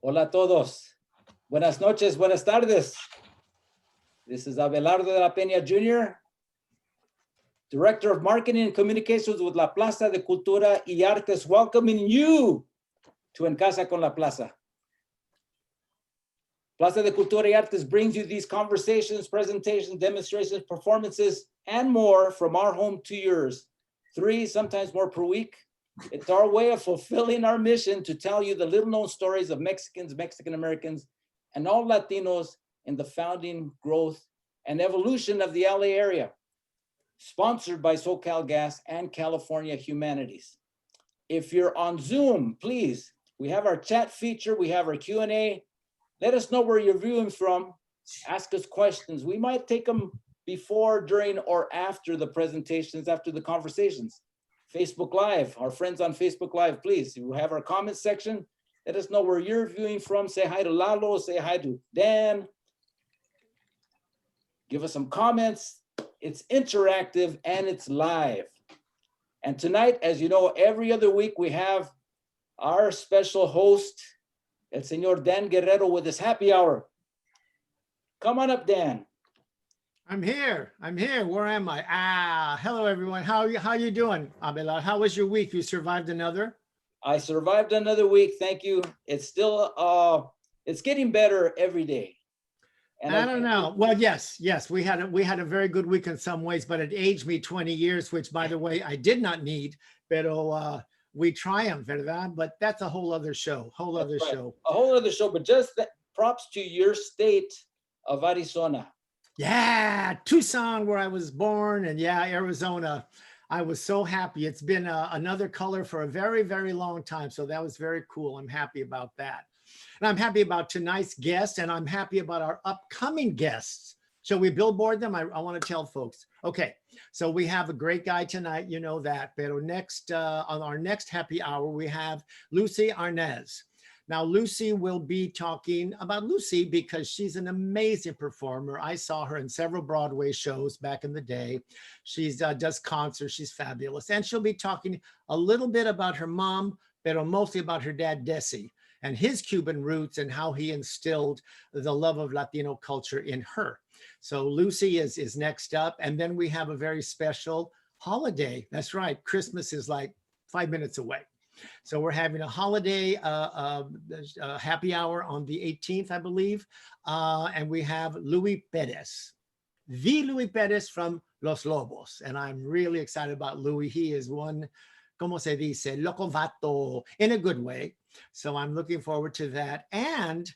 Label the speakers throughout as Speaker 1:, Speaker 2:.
Speaker 1: Hola a todos. Buenas noches, buenas tardes. This is Abelardo de la Peña Jr., Director of Marketing and Communications with La Plaza de Cultura y Artes, welcoming you to En Casa con La Plaza. Plaza de Cultura y Artes brings you these conversations, presentations, demonstrations, performances, and more from our home to yours. 3, sometimes more per week. It's our way of fulfilling our mission to tell you the little-known stories of Mexicans, Mexican-Americans, and all Latinos in the founding, growth, and evolution of the LA area. Sponsored by SoCal Gas and California Humanities. If you're on Zoom, please, we have our chat feature, we have our Q&A. Let us know where you're viewing from. Ask us questions. We might take them before, during, or after the presentations, after the conversations. Facebook Live, our friends on Facebook Live, please, we have our comment section. Let us know where you're viewing from. Say hi to Lalo, say hi to Dan. Give us some comments. It's interactive and it's live. And tonight, as you know, every other week we have our special host, El Señor Dan Guerrero, with his happy hour. Come on up, Dan.
Speaker 2: I'm here. Where am I? Hello, everyone. How you doing, Abelard? How was your week? You survived another?
Speaker 1: I survived another week. Thank you. It's still, it's getting better every day.
Speaker 2: And I don't know. Well, yes. We had a very good week in some ways, but it aged me 20 years, which, by the way, I did not need. Pero we triumphed, ¿verdad? But that's a whole other show. A whole other show.
Speaker 1: But just that, props to your state of Arizona.
Speaker 2: Yeah, Tucson, where I was born, and yeah, Arizona. I was so happy. It's been another color for a very, very long time. So that was very cool. I'm happy about that. And I'm happy about tonight's guest, and I'm happy about our upcoming guests. Shall we billboard them? I want to tell folks. Okay, so we have a great guy tonight, you know that. But next, on our next happy hour, we have Lucy Arnez. Now, Lucy will be talking about Lucy because she's an amazing performer. I saw her in several Broadway shows back in the day. She does concerts. She's fabulous. And she'll be talking a little bit about her mom, but mostly about her dad, Desi, and his Cuban roots and how he instilled the love of Latino culture in her. So Lucy is next up. And then we have a very special holiday. That's right. Christmas is like 5 minutes away. So we're having a holiday happy hour on the 18th, I believe. And we have Louis Perez, the Louis Perez from Los Lobos. And I'm really excited about Louis. He is one, como se dice, loco vato, in a good way. So I'm looking forward to that. And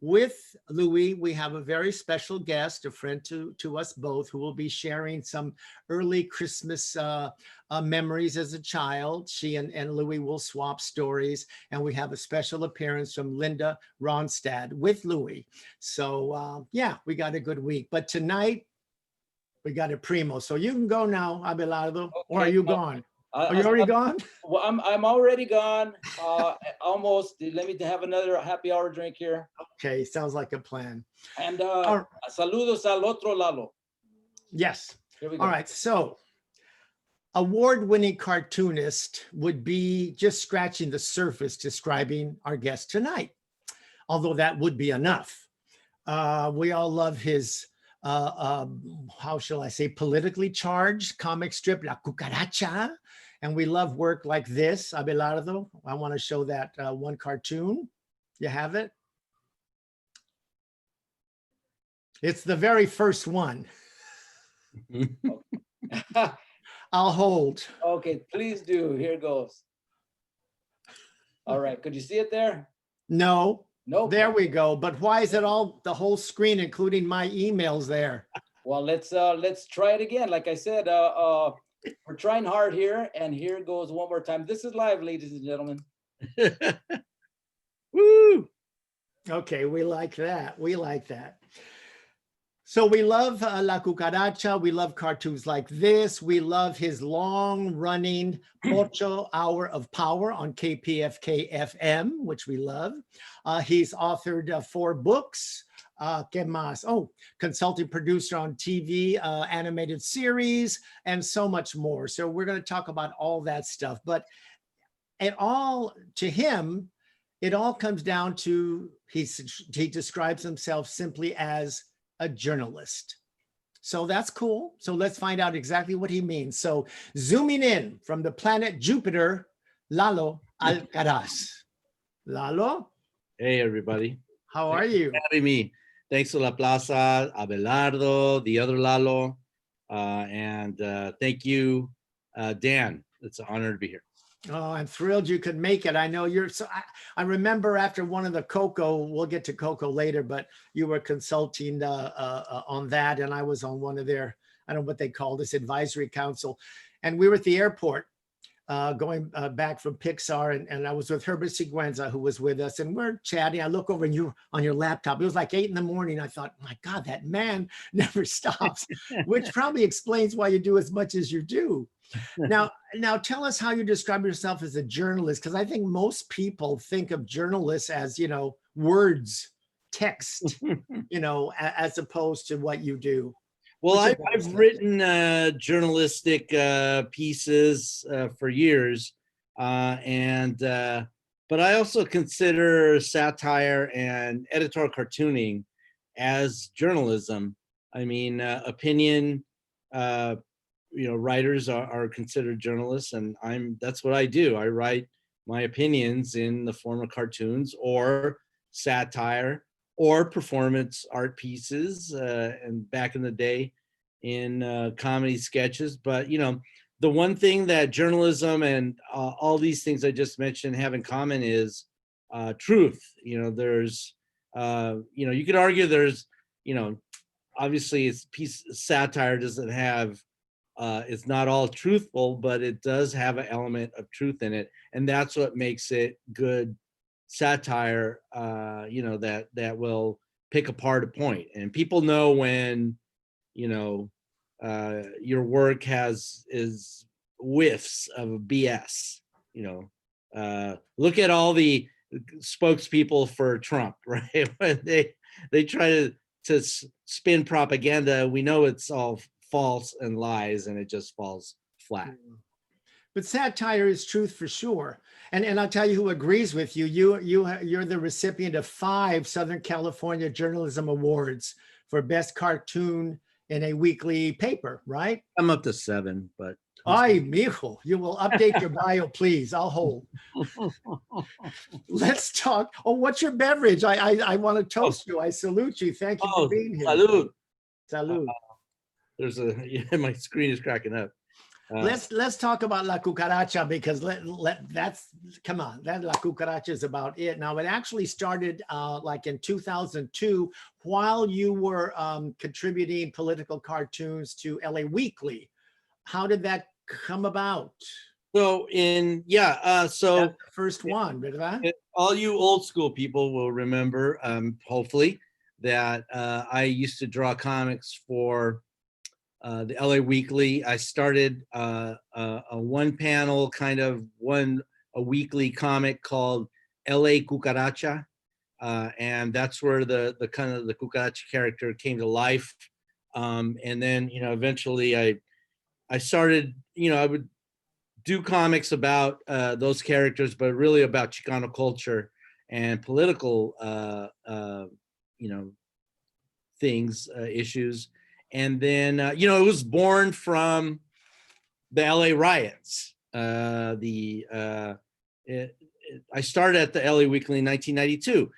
Speaker 2: with Louis, we have a very special guest, a friend to us both, who will be sharing some early Christmas memories as a child. She and Louis will swap stories, and we have a special appearance from Linda Ronstadt with Louis. So yeah, we got a good week. But tonight, we got a primo. So you can go now, Abelardo, okay. Or are you gone? Are you already gone?
Speaker 1: Well, I'm already gone. Almost. Let me have another happy hour drink here.
Speaker 2: Okay, sounds like a plan.
Speaker 1: And saludos al otro Lalo.
Speaker 2: Yes. Here we go. All right. So, award-winning cartoonist would be just scratching the surface describing our guest tonight, although that would be enough. We all love his how shall I say, politically charged comic strip, La Cucaracha. And we love work like this, Abelardo. I want to show that one cartoon. You have it? It's the very first one. I'll hold.
Speaker 1: Okay, please do. Here goes. All right, could you see it there?
Speaker 2: No.
Speaker 1: Nope.
Speaker 2: There we go. But why is it all the whole screen, including my emails there?
Speaker 1: Well, let's try it again. Like I said, we're trying hard here, and here goes one more time. This is live, ladies and gentlemen.
Speaker 2: Woo! Okay, we like that. We like that. So we love La Cucaracha. We love cartoons like this. We love his long-running Pocho Hour of Power on KPFK FM, which we love. He's authored 4 books. ¿Qué más? Oh, consulting producer on TV, animated series, and so much more. So we're going to talk about all that stuff. But it all, to him, it all comes down to, he describes himself simply as a journalist. So that's cool. So let's find out exactly what he means. So zooming in from the planet Jupiter, Lalo Alcaraz. Lalo,
Speaker 3: Hey, everybody.
Speaker 2: how are you?
Speaker 3: Having me. Thanks to La Plaza, Abelardo, the other Lalo, and thank you, Dan. It's an honor to be here.
Speaker 2: Oh, I'm thrilled you could make it. I know you're so, I remember after one of the Coco, we'll get to Coco later, but you were consulting on that, and I was on one of their, I don't know what they call this, advisory council. And we were at the airport going back from Pixar, and I was with Herbert Siguenza, who was with us, and we're chatting. I look over and you on your laptop. It was like 8 a.m. I thought, my God, that man never stops, which probably explains why you do as much as you do. Now tell us how you describe yourself as a journalist, because I think most people think of journalists as, you know, words, text, you know, as opposed to what you do.
Speaker 3: Well, I've written journalistic pieces for years, but I also consider satire and editorial cartooning as journalism. I mean, opinion, you know, writers are considered journalists, and that's what I do. I write my opinions in the form of cartoons or satire or performance art pieces, and back in the day in comedy sketches. But, you know, the one thing that journalism and all these things I just mentioned have in common is truth. You know, there's, you know, you could argue there's, you know, obviously it's piece satire doesn't have, it's not all truthful, but it does have an element of truth in it. And that's what makes it good satire, you know, that will pick apart a point. And people know when, you know, your work is whiffs of BS, you know. Look at all the spokespeople for Trump, right? When they try to spin propaganda, we know it's all false and lies, and it just falls flat.
Speaker 2: But satire is truth for sure. And I'll tell you who agrees with you. You're the recipient of 5 Southern California Journalism Awards for best cartoon in a weekly paper, right?
Speaker 3: I'm up to 7, but
Speaker 2: Ay, mijo, you will update your bio, please. I'll hold. Let's talk. Oh, what's your beverage? I want to toast you. I salute you. Thank you for being here.
Speaker 3: Salud.
Speaker 2: Salud.
Speaker 3: There's yeah, my screen is cracking up.
Speaker 2: Let's talk about La Cucaracha, because that's, come on, that La Cucaracha is about it. Now, it actually started like in 2002 while you were contributing political cartoons to LA Weekly. How did that come about?
Speaker 3: So so
Speaker 2: That's the first one, right?
Speaker 3: All you old school people will remember, hopefully, that I used to draw comics for the LA Weekly. I started a one panel kind of a weekly comic called LA Cucaracha. And that's where the kind of the Cucaracha character came to life. And then, you know, eventually I started, you know, I would do comics about those characters, but really about Chicano culture and political, you know, things, issues. And then, you know, it was born from the LA riots. I started at the LA Weekly in 1992.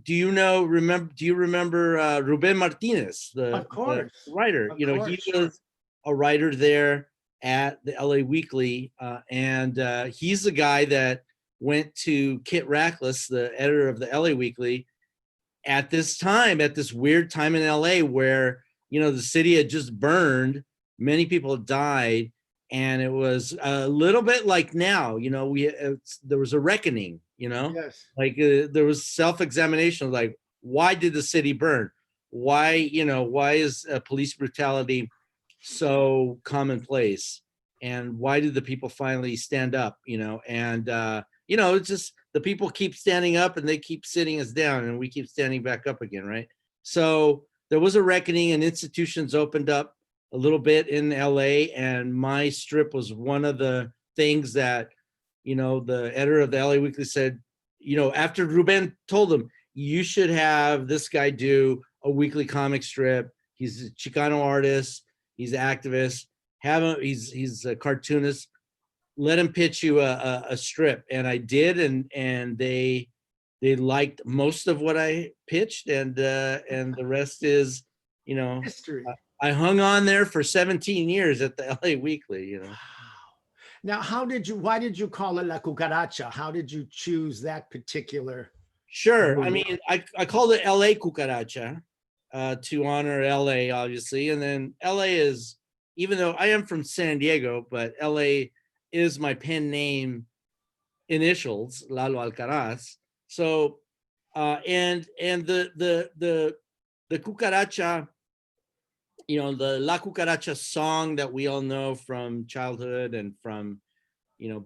Speaker 3: Do you remember Ruben Martinez, the writer? You know, he was a writer there at the LA Weekly, and he's the guy that went to Kit Rackless, the editor of the LA Weekly, at this weird time in LA where, you know, the city had just burned, many people died, and it was a little bit like now, you know, there was a reckoning, you know.
Speaker 2: Yes.
Speaker 3: Like there was self-examination of like, why did the city burn? Why, you know, why is police brutality so commonplace? And why did the people finally stand up, you know? And, you know, it's just the people keep standing up and they keep sitting us down and we keep standing back up again, right? So there was a reckoning and institutions opened up a little bit in LA, and my strip was one of the things that, you know, the editor of the LA Weekly said, after Ruben told him, you should have this guy do a weekly comic strip. He's a Chicano artist. He's an activist. Have him. He's a cartoonist. Let him pitch you a strip. And I did, and they liked most of what I pitched, and the rest is,
Speaker 2: History.
Speaker 3: I hung on there for 17 years at the LA Weekly.
Speaker 2: Wow. Now, why did you call it La Cucaracha? How did you choose that particular?
Speaker 3: Sure. I mean, I called it LA Cucaracha to honor LA, obviously. And then LA is, even though I am from San Diego, but LA is my pen name initials, Lalo Alcaraz. So, and the Cucaracha, the La Cucaracha song that we all know from childhood and from,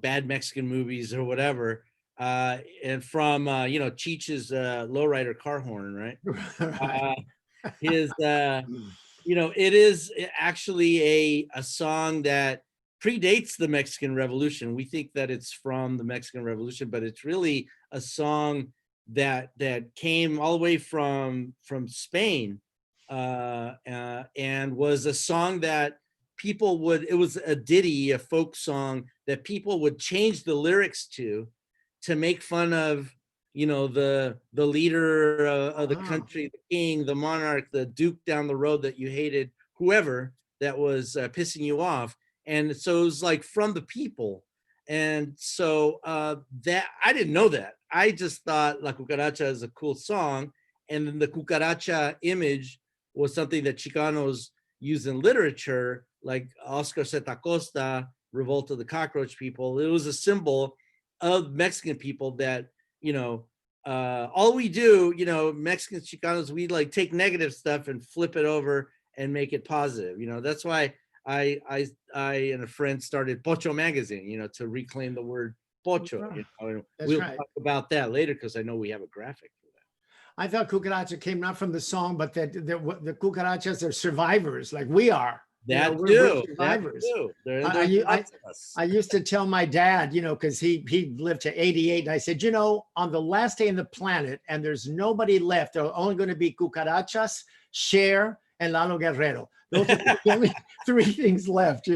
Speaker 3: bad Mexican movies or whatever, and from, Cheech's lowrider car horn, right?
Speaker 2: Right.
Speaker 3: His, it is actually a song that predates the Mexican Revolution. We think that it's from the Mexican Revolution, but it's really a song that came all the way from Spain, and was a song that it was a ditty, a folk song that people would change the lyrics to make fun of, the leader of the country, the king, the monarch, the duke down the road that you hated, whoever that was pissing you off. And so it was like from the people. And so that I didn't know that. I just thought La Cucaracha is a cool song. And then the Cucaracha image was something that Chicanos use in literature, like Oscar Zeta Costa, Revolt of the Cockroach People. It was a symbol of Mexican people that, all we do, Mexicans, Chicanos, we like take negative stuff and flip it over and make it positive. That's why I and a friend started Pocho magazine, to reclaim the word Pocho. We'll talk about that later because I know we have a graphic for that.
Speaker 2: I thought Cucaracha came not from the song, but that the Cucarachas are survivors, like we are. We're survivors. I used to tell my dad, because he lived to 88, and I said, on the last day on the planet, and there's nobody left, there are only going to be Cucarachas, Cher, and Lalo Guerrero. Those are the only three things left,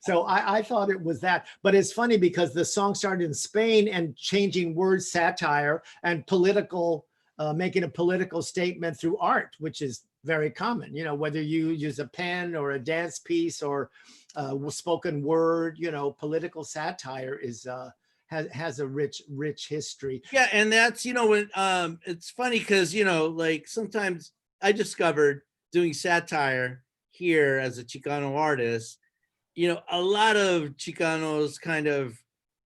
Speaker 2: So I thought it was that. But it's funny because the song started in Spain and changing words, satire, and political, making a political statement through art, which is very common, whether you use a pen or a dance piece or spoken word, political satire is has a rich history.
Speaker 3: Yeah, and that's, when it's funny because, like sometimes I discovered doing satire here as a Chicano artist, a lot of Chicanos kind of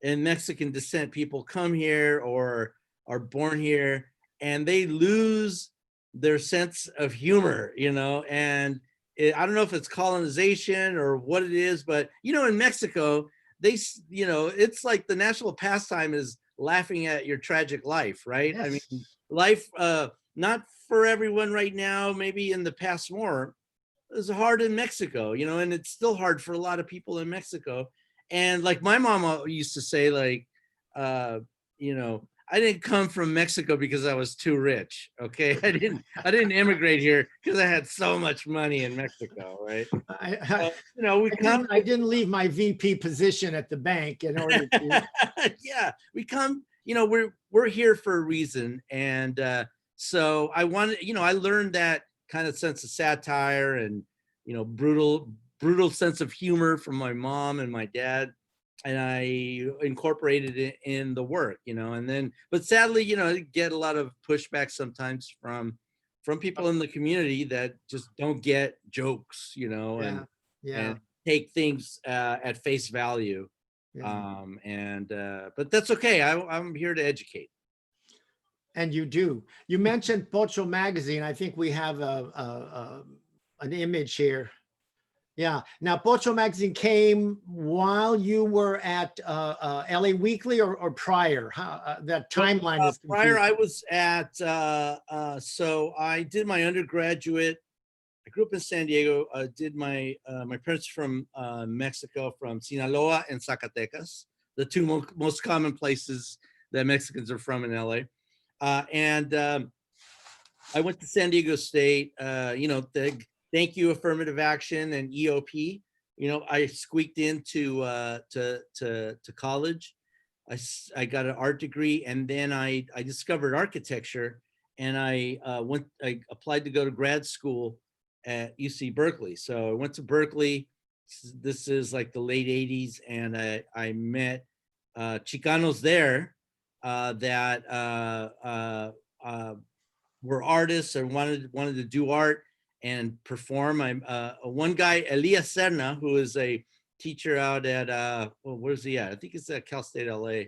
Speaker 3: and Mexican descent people come here or are born here and they lose their sense of humor, and I don't know if it's colonization or what it is, but, in Mexico, it's like the national pastime is laughing at your tragic life, right? Yes. I mean, life, not for everyone right now, maybe in the past more, is hard in Mexico, and it's still hard for a lot of people in Mexico. And like my mama used to say, like, I didn't come from Mexico because I was too rich. Okay. I didn't immigrate here because I had so much money in Mexico. Right.
Speaker 2: I didn't leave my VP position at the bank in order to.
Speaker 3: Yeah. We come, we're here for a reason. And so I wanted, I learned that kind of sense of satire and, brutal sense of humor from my mom and my dad. And I incorporated it in the work, and then, but sadly, I get a lot of pushback sometimes from people in the community that just don't get jokes, and take things at face value. Yeah. But that's okay. I'm here to educate.
Speaker 2: And you do. You mentioned Pocho magazine. I think we have an image here. Yeah. Now, Pocho magazine came while you were at LA Weekly or prior? That timeline is confusing.
Speaker 3: Prior, I was at, so I did my undergraduate. I grew up in San Diego. Did my parents from Mexico, from Sinaloa and Zacatecas, the two most common places that Mexicans are from in LA. And I went to San Diego State, thank you, affirmative action and EOP. I squeaked into to college. I got an art degree, and then I discovered architecture, and I applied to go to grad school at UC Berkeley. So I went to Berkeley. This is like the late 80s, and I met Chicanos there that were artists and wanted to do art and perform. I'm one guy, Elias Serna, who is a teacher out at where's he at? I think it's at Cal State LA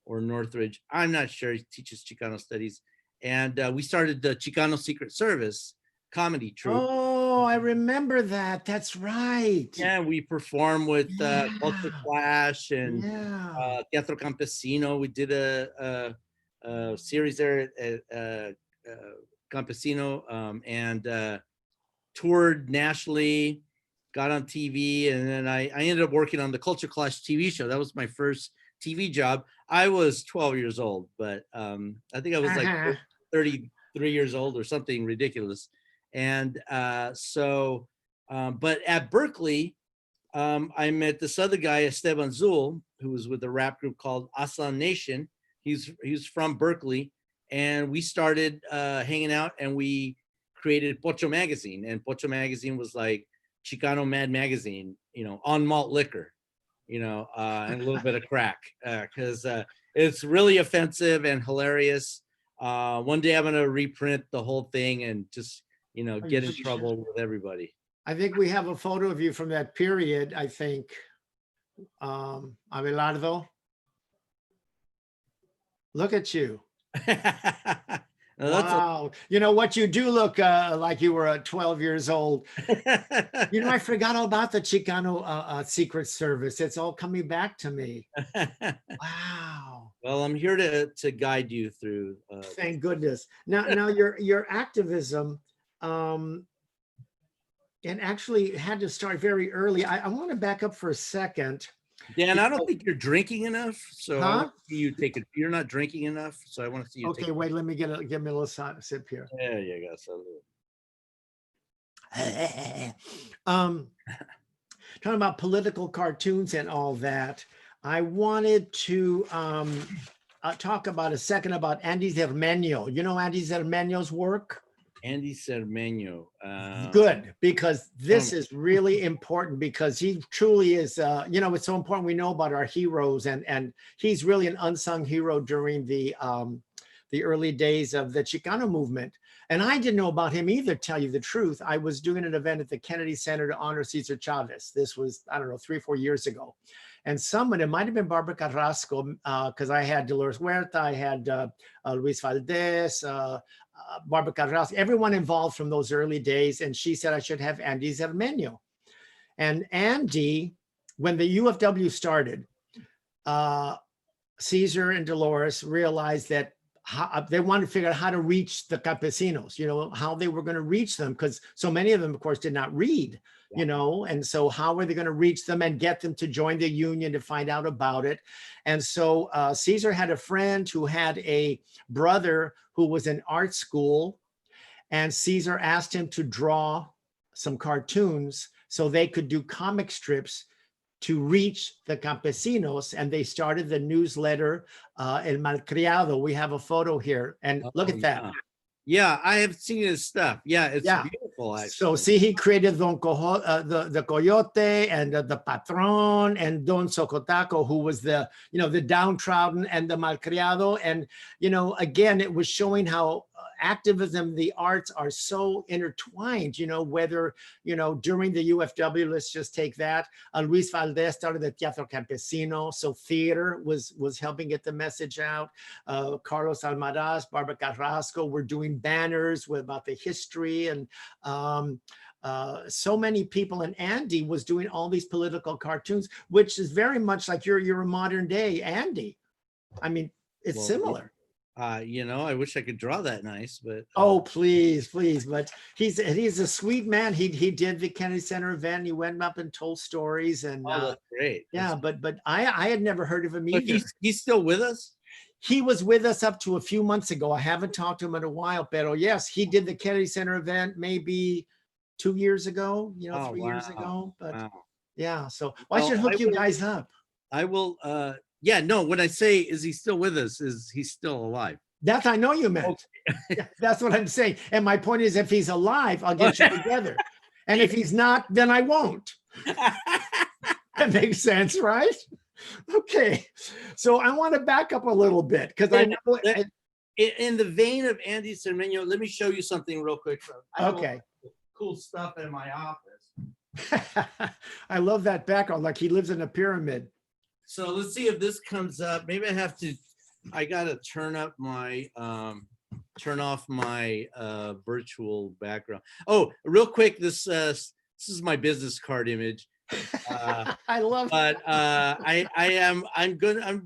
Speaker 3: or Northridge. I'm not sure. He teaches Chicano studies, and we started the Chicano Secret Service comedy troupe.
Speaker 2: Oh, I remember that. That's right.
Speaker 3: Yeah, we perform with Culture Clash and
Speaker 2: Yeah.
Speaker 3: Teatro Campesino. We did a series there at Campesino, and toured nationally, got on TV, and then I ended up working on the Culture Clash TV show. That was my first TV job. I was 12 years old, but I think I was like 33 years old or something ridiculous. And but at Berkeley, I met this other guy, Esteban Zul, who was with a rap group called Aslan Nation. He's from Berkeley, and we started hanging out, and we created Pocho magazine. And Pocho magazine was like Chicano Mad magazine, on malt liquor, and a little bit of crack, because it's really offensive and hilarious. One day I'm gonna reprint the whole thing and just get in trouble with everybody.
Speaker 2: I think we have a photo of you from that period, I think. Abelardo. Look at you. Wow. You know what? You do look like you were 12 years old. I forgot all about the Chicano Secret Service. It's all coming back to me. Wow.
Speaker 3: Well, I'm here to guide you through.
Speaker 2: Thank goodness. Now your activism, and actually had to start very early. I want to back up for a second.
Speaker 3: Dan, I don't think you're drinking enough, so I
Speaker 2: Huh?
Speaker 3: want to see you take it. You're not drinking enough, so I want to see you.
Speaker 2: Okay,
Speaker 3: take
Speaker 2: wait. Let me give me a little sip here.
Speaker 3: There you go. So,
Speaker 2: talking about political cartoons and all that, I wanted to talk about a second about Andy Cermeño. You know Andy Cermeño's work?
Speaker 3: Andy Cermeño.
Speaker 2: Good, because this is really important, because he truly is, it's so important we know about our heroes, and he's really an unsung hero during the early days of the Chicano movement. And I didn't know about him either, tell you the truth. I was doing an event at the Kennedy Center to honor Cesar Chavez. This was, I don't know, 3 or 4 years ago. And someone, it might have been Barbara Carrasco, because I had Dolores Huerta, I had Luis Valdez, Barbara Carrasco, everyone involved from those early days. And she said I should have Andy Cermeño. And Andy, when the UFW started, Cesar and Dolores realized that they wanted to figure out how to reach the campesinos, how they were going to reach them, because so many of them, of course, did not read, and so how were they going to reach them and get them to join the union to find out about it? And so Cesar had a friend who had a brother who was in art school, and Cesar asked him to draw some cartoons so they could do comic strips to reach the campesinos, and they started the newsletter, El Malcriado. We have a photo here, and look at that.
Speaker 3: Yeah, I have seen his stuff. Yeah, it's beautiful. Actually.
Speaker 2: So see, he created the Coyote and the Patron and Don Socotaco, who was the downtrodden, and the Malcriado. And, again, it was showing how activism, the arts are so intertwined, whether, during the UFW, let's just take that. Luis Valdez started the Teatro Campesino. So theater was helping get the message out. Carlos Almaraz, Barbara Carrasco were doing banners about the history, and so many people. And Andy was doing all these political cartoons, which is very much like you're a modern day Andy. I mean, it's similar.
Speaker 3: I wish I could draw that nice, but
Speaker 2: oh, please. But he's a sweet man. He did the Kennedy Center event. He went up and told stories, and
Speaker 3: that's great.
Speaker 2: Yeah, but I had never heard of him either.
Speaker 3: He's still with us?
Speaker 2: He was with us up to a few months ago. I haven't talked to him in a while, but yes, he did the Kennedy Center event maybe 2 years ago,
Speaker 3: Oh,
Speaker 2: 3 years
Speaker 3: wow.
Speaker 2: ago. But
Speaker 3: Wow.
Speaker 2: yeah, so I
Speaker 3: Well,
Speaker 2: should hook
Speaker 3: I
Speaker 2: you
Speaker 3: will-
Speaker 2: guys up.
Speaker 3: I will, yeah, no, when I say, is he still with us, is he still alive?
Speaker 2: That's I know you meant. Yeah, that's what I'm saying. And my point is, if he's alive, I'll get you together. And if he's not, then I won't. That makes sense, right? Okay. So I want to back up a little bit because I know.
Speaker 3: In the vein of Andy Cermeño, let me show you something real quick. I have
Speaker 2: Okay.
Speaker 3: cool stuff in my office.
Speaker 2: I love that background, like he lives in a pyramid.
Speaker 3: So let's see if this comes up. Maybe I gotta turn off my virtual background. Oh, real quick, this is my business card image.
Speaker 2: I love
Speaker 3: But I'm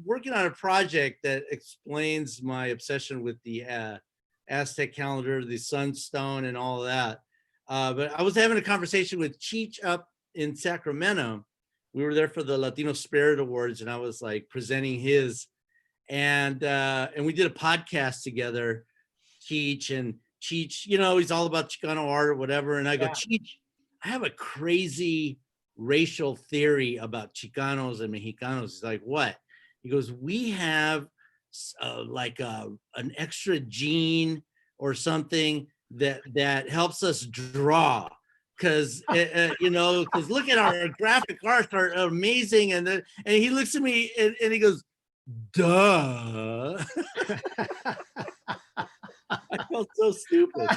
Speaker 3: working on a project that explains my obsession with the Aztec calendar, the sunstone, and all of that. But I was having a conversation with Cheech up in Sacramento. We were there for the Latino Spirit Awards, and I was like presenting his, and we did a podcast together. Cheech, he's all about Chicano art or whatever. And I go, Cheech, I have a crazy racial theory about Chicanos and Mexicanos. He's like, what? He goes, we have like an extra gene or something that helps us draw. Because because look at our graphic arts are amazing, and he looks at me and he goes, duh. I felt so stupid.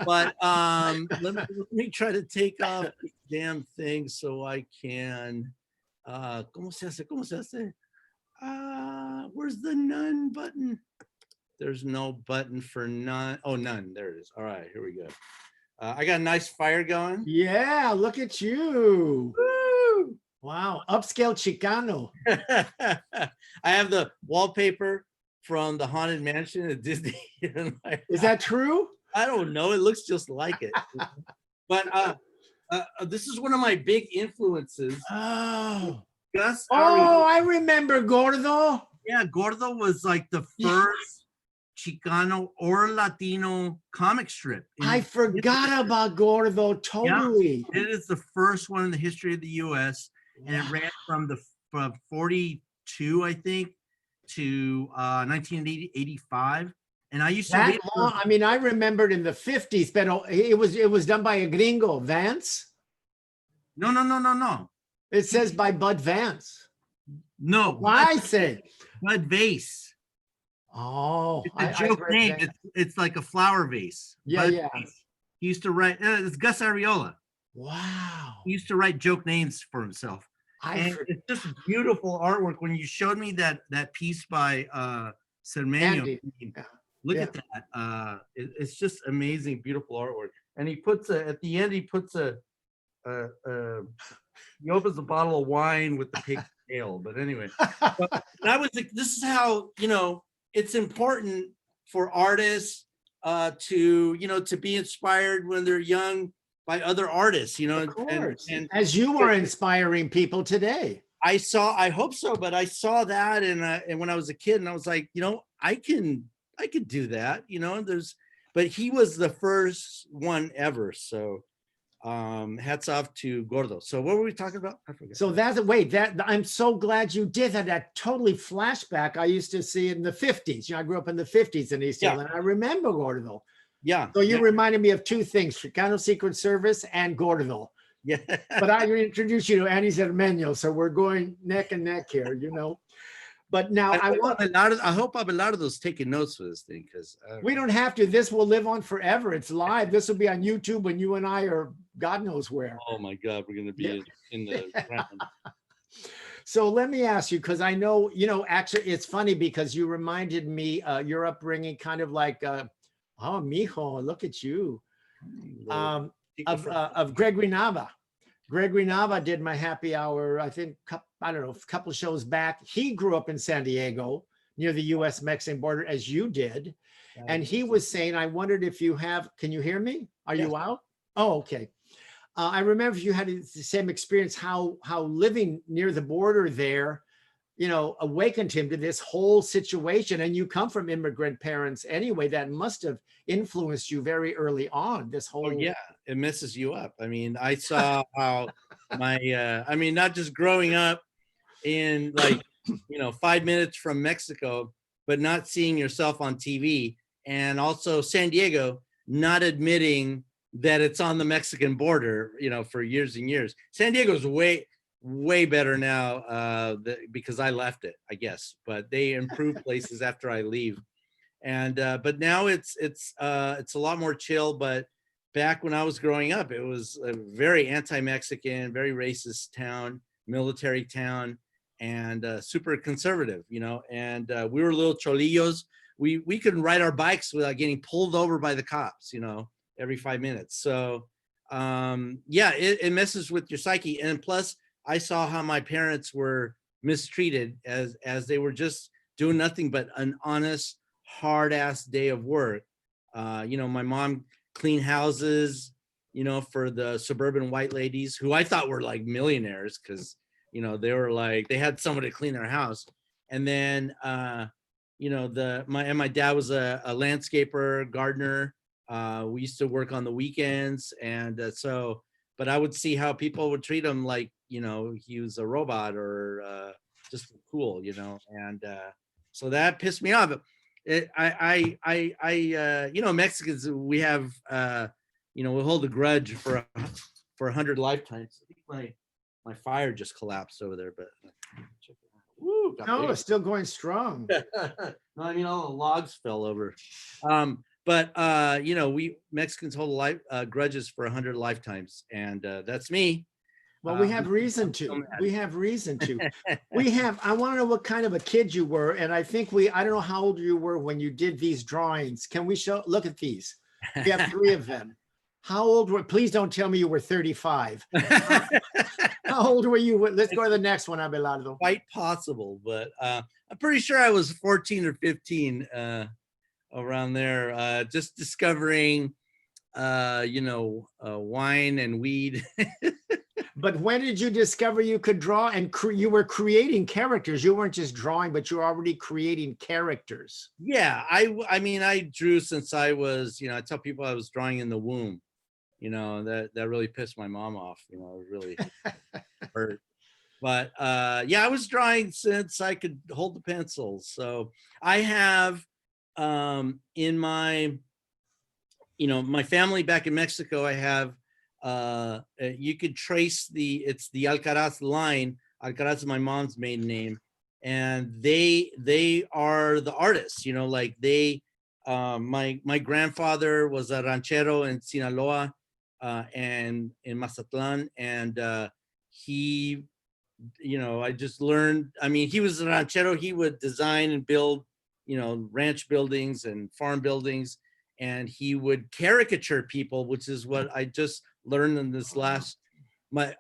Speaker 3: But let me try to take off this damn thing so I can. ¿Cómo se hace? ¿Cómo se hace? Where's the none button? There's no button for none. Oh, none. There it is. All right, here we go. I got a nice fire going.
Speaker 2: Yeah, look at you.
Speaker 3: Woo!
Speaker 2: Wow, upscale Chicano.
Speaker 3: I have the wallpaper from the Haunted Mansion at Disney.
Speaker 2: Is that true?
Speaker 3: I don't know. It looks just like it. But this is one of my big influences.
Speaker 2: Oh.
Speaker 3: Gus.
Speaker 2: I remember Gordo.
Speaker 3: Yeah, Gordo was like the first Chicano or Latino comic strip.
Speaker 2: I forgot about Gordo. Totally.
Speaker 3: Yeah, it is the first one in the history of the U.S. and it ran from 42, I think, to 1985. And I used to read
Speaker 2: long. I mean, I remembered in the 50s, but it was done by a gringo, Vance.
Speaker 3: No.
Speaker 2: It says by Bud Vance.
Speaker 3: No.
Speaker 2: Why I say
Speaker 3: Bud Vase.
Speaker 2: Oh,
Speaker 3: it's a joke name. It's like a flower vase.
Speaker 2: Yeah,
Speaker 3: Bud
Speaker 2: yeah.
Speaker 3: Vase. He used to write. It's Gus Arriola.
Speaker 2: Wow.
Speaker 3: He used to write joke names for himself. It's just beautiful artwork. When you showed me that piece by Cermeño, look at that. It's just amazing, beautiful artwork. And he puts at the end, he puts he opens a bottle of wine with the pig's tail. But anyway, this is how, it's important for artists to be inspired when they're young by other artists,
Speaker 2: Of course. And as you are inspiring people today.
Speaker 3: I hope so, but I saw that and when I was a kid and I was like, I could do that, but he was the first one ever. So hats off to Gordo. So what were we talking about? I forget.
Speaker 2: So I'm so glad you did that. That totally flashback. I used to see it in the 50s. I grew up in the 50s in East Hill, and I remember Gordo.
Speaker 3: Yeah.
Speaker 2: So you reminded me of two things: Chicano Secret Service and Gordo.
Speaker 3: Yeah.
Speaker 2: But I introduced you to Andy Cermeño, so we're going neck and neck here, But now I hope
Speaker 3: Abelardo's taking notes for this thing because
Speaker 2: we don't have to. This will live on forever. It's live. This will be on YouTube when you and I are God knows where.
Speaker 3: Oh my God, we're gonna be in the ground.
Speaker 2: So let me ask you, because I know, actually it's funny because you reminded me your upbringing kind of like oh, mijo, look at you. Of Gregory Nava. Gregory Nava did my happy hour, I think, a couple of shows back. He grew up in San Diego near the US-Mexican border as you did. And he was saying, I wondered if you can you hear me? Are you out? Oh, okay. I remember if you had the same experience, how living near the border there, awakened him to this whole situation. And you come from immigrant parents anyway, that must have influenced you very early on, this whole.
Speaker 3: Oh yeah, it messes you up. I mean, I saw how I mean, not just growing up in 5 minutes from Mexico, but not seeing yourself on TV, and also San Diego not admitting that it's on the Mexican border, for years and years. San Diego's way better now because I left it, I guess, but they improve places after I leave. And but now it's a lot more chill. But back when I was growing up, it was a very anti-Mexican, very racist town, military town, and super conservative, and we were little cholillos. We couldn't ride our bikes without getting pulled over by the cops, every 5 minutes. So yeah, it messes with your psyche. And plus, I saw how my parents were mistreated as they were just doing nothing but an honest, hard ass day of work. My mom cleaned houses, for the suburban white ladies who I thought were like millionaires, because they were like, they had someone to clean their house. And then my dad was a landscaper, gardener. We used to work on the weekends, and but I would see how people would treat him like he was a robot or just cool, and so that pissed me off. Mexicans, we have we hold a grudge for 100 lifetimes. I think my fire just collapsed over there, but check it out. Woo,
Speaker 2: no, it's still going strong.
Speaker 3: No, I mean, all the logs fell over. But we Mexicans hold grudges for 100 lifetimes, and that's me.
Speaker 2: Well, we have reason to. We have reason to. I want to know what kind of a kid you were, and I think I don't know how old you were when you did these drawings. Can we look at these? We have 3 of them. How old please don't tell me you were 35. How old were you? Let's go to the next one, Abelardo.
Speaker 3: Quite possible, but I'm pretty sure I was 14 or 15, around there, just discovering, wine and weed.
Speaker 2: But when did you discover you could draw and you were creating characters? You weren't just drawing, but you were already creating characters.
Speaker 3: Yeah, I mean, I drew since I was, I tell people I was drawing in the womb. That really pissed my mom off. It really hurt. But yeah, I was drawing since I could hold the pencil. So I have in my, my family back in Mexico, I have you could trace it's the Alcaraz line. Alcaraz is my mom's maiden name, and they are the artists. Like my grandfather was a ranchero in Sinaloa and in Mazatlan, and he, I just learned. I mean, he was a ranchero. He would design and build, ranch buildings and farm buildings, and he would caricature people, which is what I just learned in this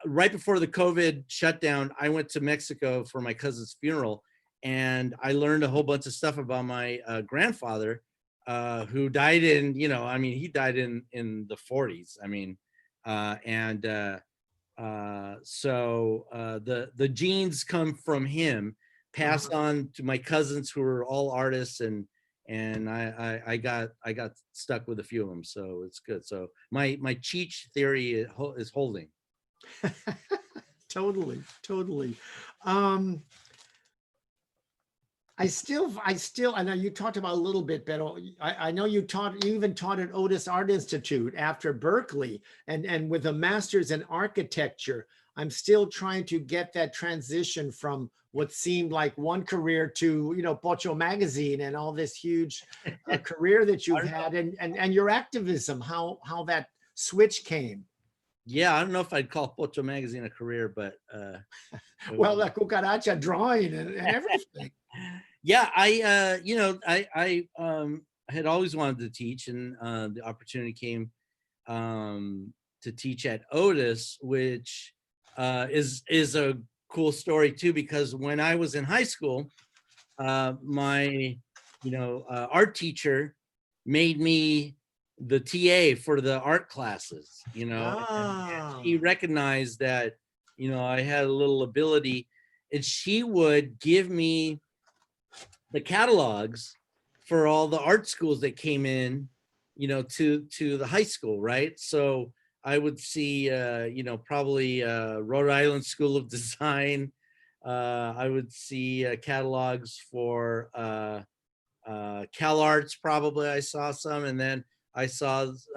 Speaker 3: right before the COVID shutdown. I went to Mexico for my cousin's funeral, and I learned a whole bunch of stuff about my grandfather, who died in, he died in the 40s. I mean, so the genes come from him, passed on to my cousins who are all artists, and I got stuck with a few of them, so it's good. So my Cheech theory is holding.
Speaker 2: Totally. I know you talked about a little bit, but I know you even taught at Otis Art Institute after Berkeley, and with a master's in architecture. I'm still trying to get that transition from what seemed like one career to, Pocho magazine and all this huge career that you've had, and your activism, how that switch came.
Speaker 3: Yeah, I don't know if I'd call Pocho magazine a career, but
Speaker 2: well, the Cucaracha drawing and everything.
Speaker 3: Yeah, I had always wanted to teach, and the opportunity came to teach at Otis, which is a cool story too, because when I was in high school, my art teacher made me the TA for the art classes, and he recognized that I had a little ability. and she would give me the catalogs for all the art schools that came in, to the high school, right? So I would see, probably Rhode Island School of Design. I would see catalogs for Cal Arts, probably I saw some. And then I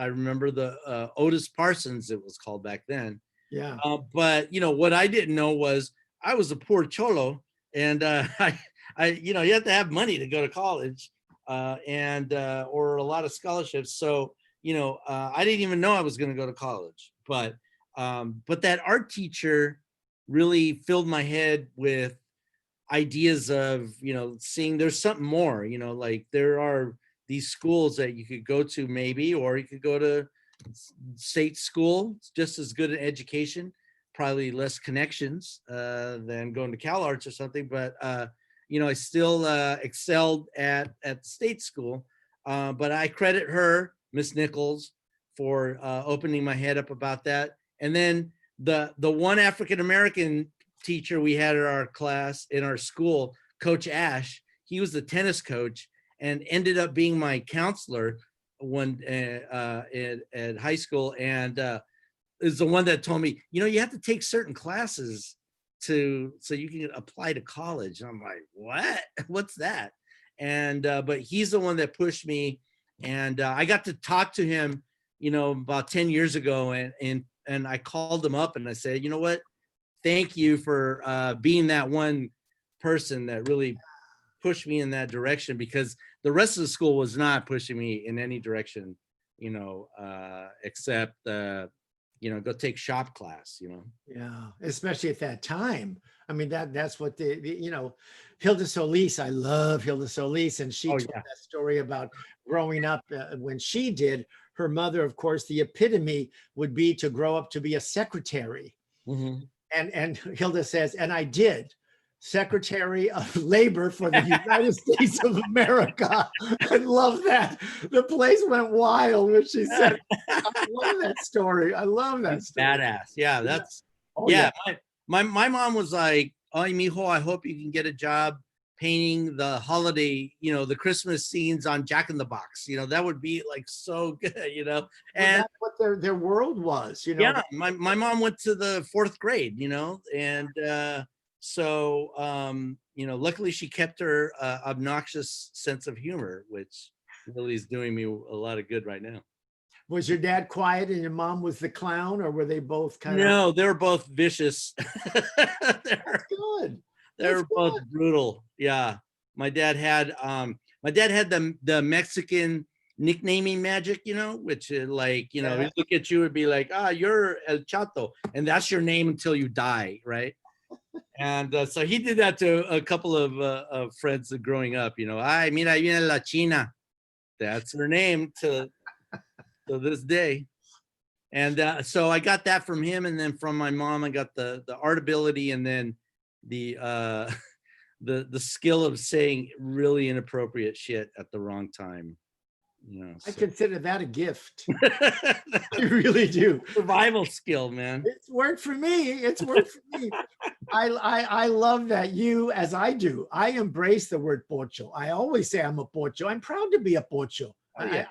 Speaker 3: remember the Otis Parsons, it was called back then.
Speaker 2: Yeah.
Speaker 3: But, what I didn't know was I was a poor cholo, and you have to have money to go to college, or a lot of scholarships. So, I didn't even know I was going to go to college, but that art teacher really filled my head with ideas of, seeing there's something more, like there are these schools that you could go to maybe, or you could go to state school. It's just as good an education, probably less connections than going to Cal Arts or something. But, I still excelled at the state school. But I credit her, Miss Nichols, for opening my head up about that. And then the one African-American teacher we had in our school, Coach Ash, he was the tennis coach and ended up being my counselor at high school, and is the one that told me, you have to take certain classes so you can apply to college. And I'm like, what? What's that? And but he's the one that pushed me, and I got to talk to him, about 10 years ago, and I called him up and I said, you know what? Thank you for being that one person that really pushed me in that direction, because the rest of the school was not pushing me in any direction, except, go take shop class,
Speaker 2: Yeah, especially at that time. I mean, that's what Hilda Solis, I love Hilda Solis, and she told that story about growing up when she did. Her mother, of course, the epitome would be to grow up to be a secretary.
Speaker 3: Mm-hmm.
Speaker 2: And Hilda says, and I did. Secretary of Labor for the United States of America. I love that. The place went wild when she said, I love that story. I love that story.
Speaker 3: Badass. Yeah, that's,
Speaker 2: Oh,
Speaker 3: yeah. My mom was like, "Ay, mijo, I hope you can get a job painting the holiday, the Christmas scenes on Jack in the Box. That would be like so good, And
Speaker 2: well, that's what their world was,
Speaker 3: Yeah, my mom went to the 4th grade, and so, luckily she kept her obnoxious sense of humor, which really is doing me a lot of good right now.
Speaker 2: Was your dad quiet and your mom was the clown, or were they both kind of?
Speaker 3: No, they're both vicious.
Speaker 2: That's good.
Speaker 3: They're both brutal. Yeah. My dad had the Mexican nicknaming magic, which like, he'd look at you and be like, you're El Chato, and that's your name until you die, right? And so he did that to a couple of friends growing up, ay, mira, ahí viene la China. That's her name to this day. And so I got that from him, and then from my mom, I got the art ability, and then the skill of saying really inappropriate shit at the wrong time.
Speaker 2: I consider that a gift. I really do.
Speaker 3: Survival skill, man.
Speaker 2: It's worked for me. It's worked for me. I love that you, as I do, I embrace the word pocho. I always say I'm a pocho. I'm proud to be a pocho.
Speaker 3: Oh, yeah.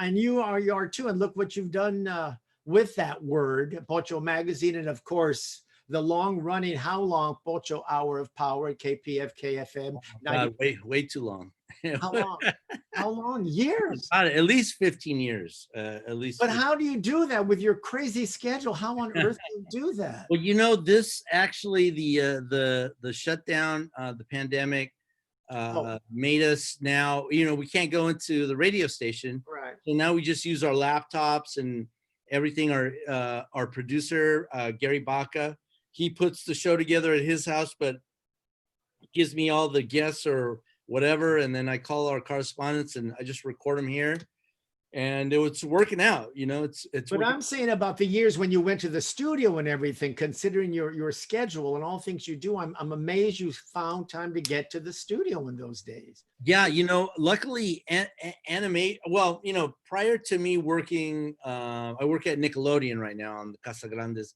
Speaker 2: And you are too. And look what you've done with that word, Pocho Magazine, and of course the long-running, how long, Pocho Hour of Power at KPFK FM.
Speaker 3: Way too long.
Speaker 2: How long? How long? Years?
Speaker 3: At least 15 years. At least.
Speaker 2: But how do you do that with your crazy schedule? How on earth do you do that?
Speaker 3: Well, this actually, the shutdown, the pandemic, made us now, we can't go into the radio station.
Speaker 2: Right.
Speaker 3: So now we just use our laptops and everything. Our producer, Gary Baca, he puts the show together at his house, but gives me all the guests or whatever. And then I call our correspondents and I just record them here. And it's working out, it's
Speaker 2: But I'm saying about the years when you went to the studio and everything, considering your schedule and all things you do, I'm amazed you found time to get to the studio in those days.
Speaker 3: Yeah, luckily animate. Well, prior to me working, I work at Nickelodeon right now on the Casa Grandes.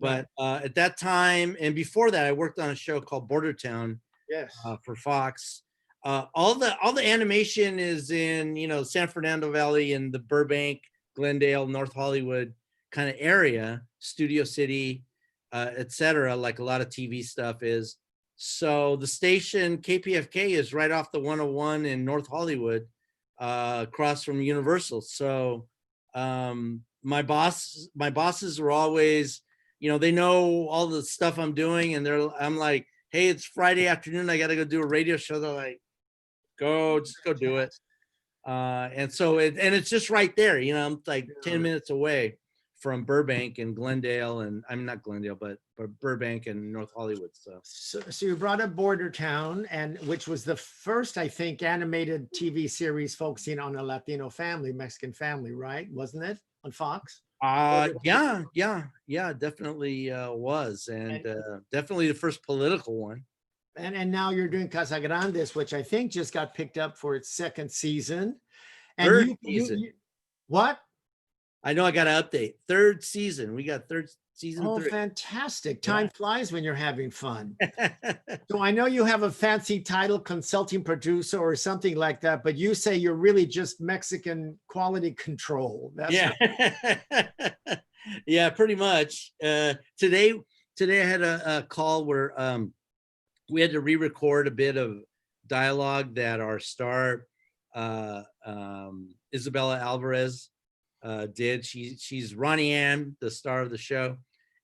Speaker 3: But at that time and before that, I worked on a show called Border Town
Speaker 2: Yes.
Speaker 3: for Fox. All the animation is in, you know, San Fernando Valley and the Burbank, Glendale, North Hollywood kind of area, Studio City, etc. Like a lot of TV stuff is. So the station KPFK is right off the 101 in North Hollywood, across from Universal. So my bosses were always, you know, they know all the stuff I'm doing, and I'm like, hey, it's Friday afternoon, I gotta go do a radio show. They're like, just go do it. And so it's just right there, you know, I'm like 10 minutes away from Burbank and Glendale, and I'm not Glendale, but Burbank and North Hollywood.
Speaker 2: So you brought up Border Town, and which was the first, I think, animated TV series focusing on a Latino family, Mexican family, right? Wasn't it on Fox?
Speaker 3: Yeah, definitely was, and definitely the first political one.
Speaker 2: And now you're doing Casagrandes, which I think just got picked up for its second season. And
Speaker 3: Third season.
Speaker 2: What?
Speaker 3: I know I got to update. Third season. We got season 3.
Speaker 2: Oh, fantastic. Time flies when you're having fun. So I know you have a fancy title, consulting producer or something like that, but you say you're really just Mexican quality control. That's
Speaker 3: Yeah, pretty much. Today I had a call where we had to re-record a bit of dialogue that our star Isabella Alvarez did. She's Ronnie Ann, the star of the show,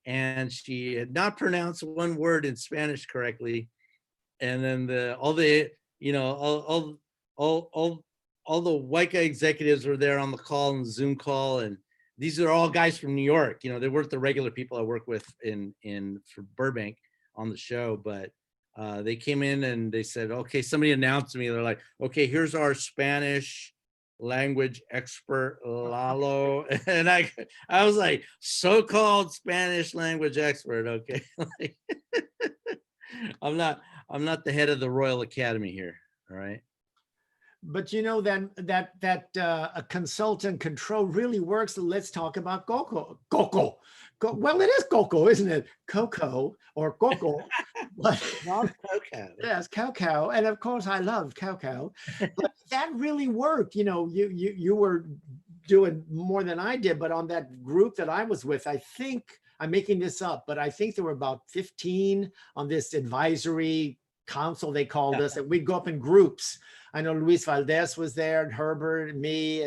Speaker 3: and she had not pronounced one word in Spanish correctly. And then all the white guy executives were there on the call, and Zoom call, and these are all guys from New York. You know, they weren't the regular people I work with for Burbank on the show, but they came in and they said, okay, somebody announced to me, they're like, okay, here's our Spanish language expert, Lalo. And I was like, so-called Spanish language expert. Okay. I'm not the head of the Royal Academy here. All right.
Speaker 2: But you know, then that a consultant control really works. Let's talk about Coco. Well, it is Coco, isn't it? Coco or Coco. But
Speaker 3: Coco.
Speaker 2: Yes, Coco. And of course I love Coco. But that really worked. You know, you were doing more than I did, but on that group that I was with, I think, I'm making this up, but I think there were about 15 on this advisory council, they called us, and we'd go up in groups. I know Luis Valdez was there, and Herbert, and me,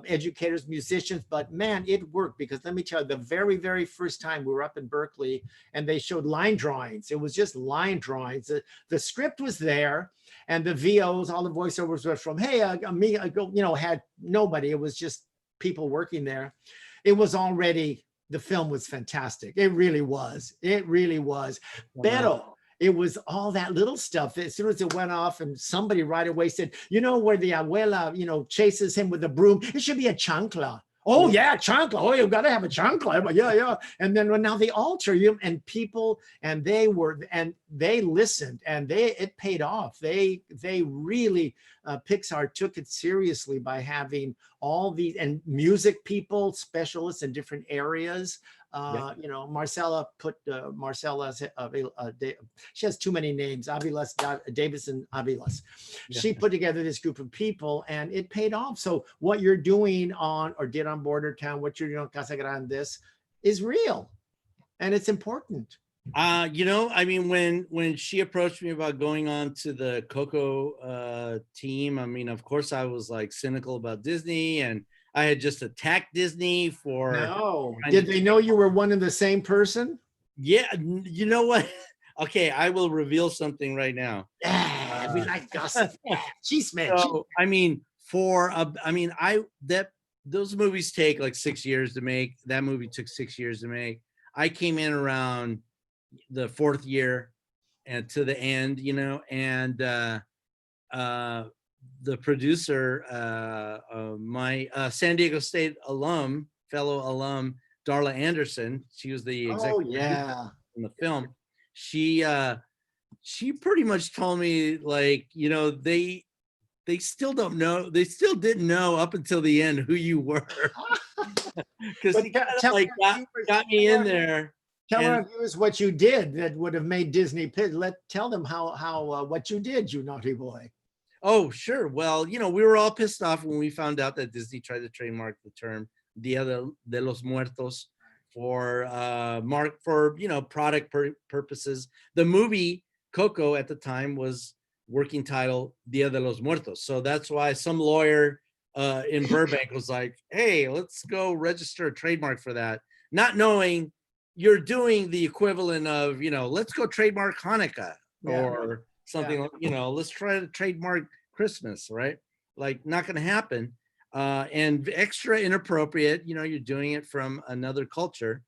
Speaker 2: educators, musicians, but man, it worked, because let me tell you, the very, very first time we were up in Berkeley and they showed line drawings, it was just line drawings. The script was there, and the VOs, all the voiceovers were from, hey, me, you know, had nobody, it was just people working there. It was already, the film was fantastic. It really was. It really was. Pero it was all that little stuff. As soon as it went off, and somebody right away said, you know, where the abuela, you know, chases him with a broom, it should be a chancla. Oh yeah, chancla. Oh, you've got to have a chancla. Yeah. And then now they alter you, and people, and they listened, and it paid off. They really, Pixar took it seriously by having all these, and music people, specialists in different areas. You know, Marcella she has too many names, Avilas, Davison Avilas. She put together this group of people, and it paid off. So what you're doing on, or did on Border Town, what you're doing on Casagrandes is real, and it's important.
Speaker 3: You know, I mean, when she approached me about going on to the Coco team, I mean, of course I was like cynical about Disney, and I had just attacked Disney for.
Speaker 2: No. Did they know you were one and the same person?
Speaker 3: Yeah. You know what? Okay, I will reveal something right now.
Speaker 2: Yeah, we like gossip. Chisme.
Speaker 3: So, I mean, those movies take like 6 years to make. That movie took 6 years to make. I came in around the 4th year and to the end, you know, and the producer, my San Diego State fellow alum, Darla Anderson, she was the executive producer in the film. She pretty much told me, like, you know, they still don't know, they still didn't know up until the end who you were. Because he kind of like got me in there
Speaker 2: Tell
Speaker 3: And-
Speaker 2: our viewers what you did that would have made Disney pissed. Tell them how what you did, you naughty boy.
Speaker 3: Oh, sure. Well, we were all pissed off when we found out that Disney tried to trademark the term Dia de los Muertos for product purposes. The movie Coco at the time was working title Dia de los Muertos. So that's why some lawyer in Burbank was like, hey, let's go register a trademark for that. Not knowing you're doing the equivalent of, let's go trademark Hanukkah or something, let's try to trademark Christmas, right? Like, not going to happen. And extra inappropriate, you're doing it from another culture,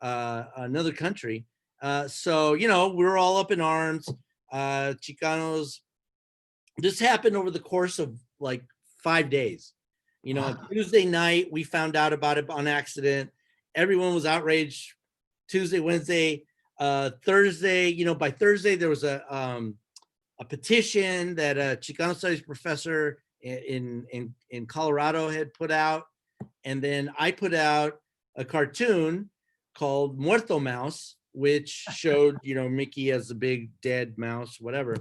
Speaker 3: another country. So, we're all up in arms. Chicanos, this happened over the course of like 5 days. Tuesday night, we found out about it on accident. Everyone was outraged. Tuesday, Wednesday, Thursday, by Thursday, there was a petition that a Chicano studies professor in Colorado had put out. And then I put out a cartoon called Muerto Mouse, which showed, Mickey as a big dead mouse, whatever.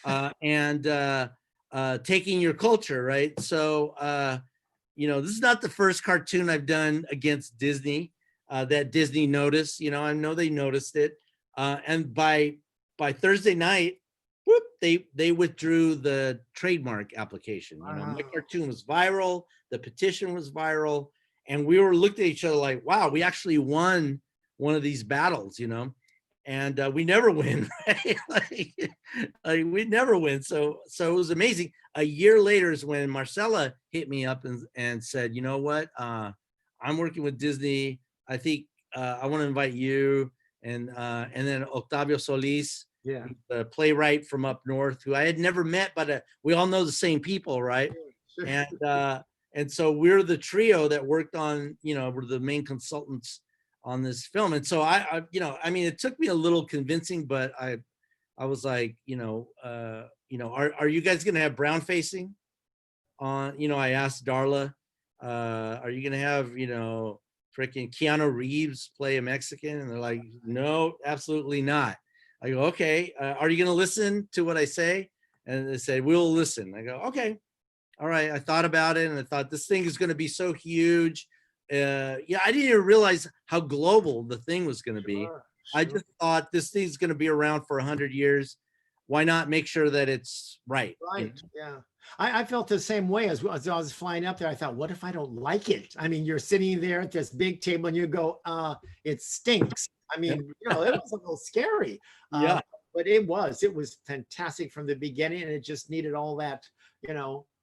Speaker 3: And taking your culture, right? So, this is not the first cartoon I've done against Disney that Disney noticed. I know they noticed it. And by Thursday night, whoop, they withdrew the trademark application. My cartoon was viral, the petition was viral, and we were looked at each other like, wow, we actually won one of these battles, and we never win, right? like we never win. So it was amazing. A year later is when Marcella hit me up and said, you know what? I'm working with Disney. I think I want to invite you and then Octavio Solis, the playwright from up north, who I had never met, but we all know the same people, right? Sure. And so we're the trio that worked on, we're the main consultants on this film. And so I it took me a little convincing, but I was like, are you guys gonna have brown facing on? I asked Darla, are you gonna have, freaking Keanu Reeves play a Mexican? And they're like, no, absolutely not. I go, okay, are you gonna listen to what I say? And they said, we'll listen. I go, okay, all right. I thought about it and I thought this thing is gonna be so huge. I didn't even realize how global the thing was gonna be. Sure. I just thought this thing's gonna be around for 100 years. Why not make sure that it's right?
Speaker 2: Right, yeah. I felt the same way as I was flying up there. I thought, what if I don't like it? I mean, you're sitting there at this big table and you go, it stinks. I mean, it was a little scary.
Speaker 3: Yeah.
Speaker 2: But it was fantastic from the beginning, and it just needed all that,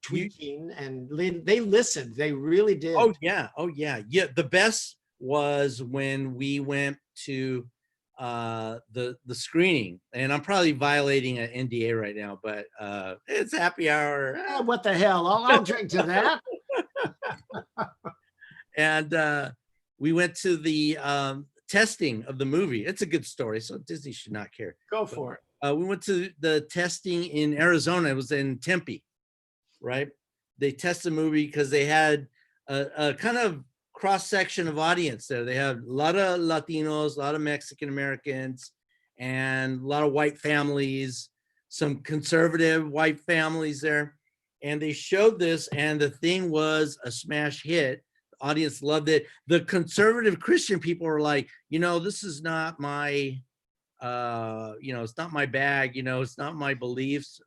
Speaker 2: tweaking, and they listened. They really did.
Speaker 3: Oh yeah. Yeah. The best was when we went to the screening, and I'm probably violating an NDA right now, but it's happy hour.
Speaker 2: What the hell? I'll drink to that.
Speaker 3: And we went to the testing of the movie. It's a good story, so Disney should not care.
Speaker 2: Go for it.
Speaker 3: We went to the testing in Arizona. It was in Tempe, right? They tested the movie because they had a kind of cross-section of audience there. They have a lot of Latinos, a lot of Mexican Americans, and a lot of white families, some conservative white families there. And they showed this, and the thing was a smash hit. The audience loved it. The conservative Christian people were like, this is not my, it's not my bag, it's not my beliefs,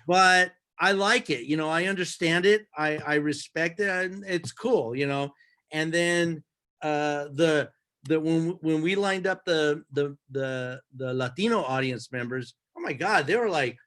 Speaker 3: but I like it. I understand it. I respect it. And it's cool, And then when we lined up the Latino audience members, oh my God, they were like,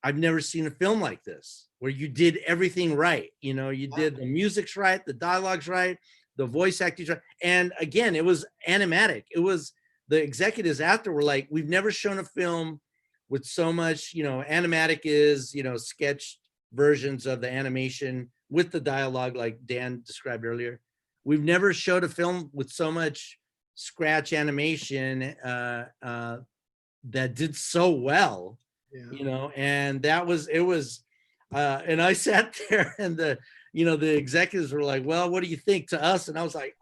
Speaker 3: I've never seen a film like this where you did everything right. You did the music's right, the dialogue's right, the voice acting's right. And again, it was animatic. It was the executives after were like, we've never shown a film with so much, animatic is, sketched versions of the animation with the dialogue like Dan described earlier. We've never showed a film with so much scratch animation that did so well, and it was, and I sat there and the executives were like, well, what do you think to us? And I was like,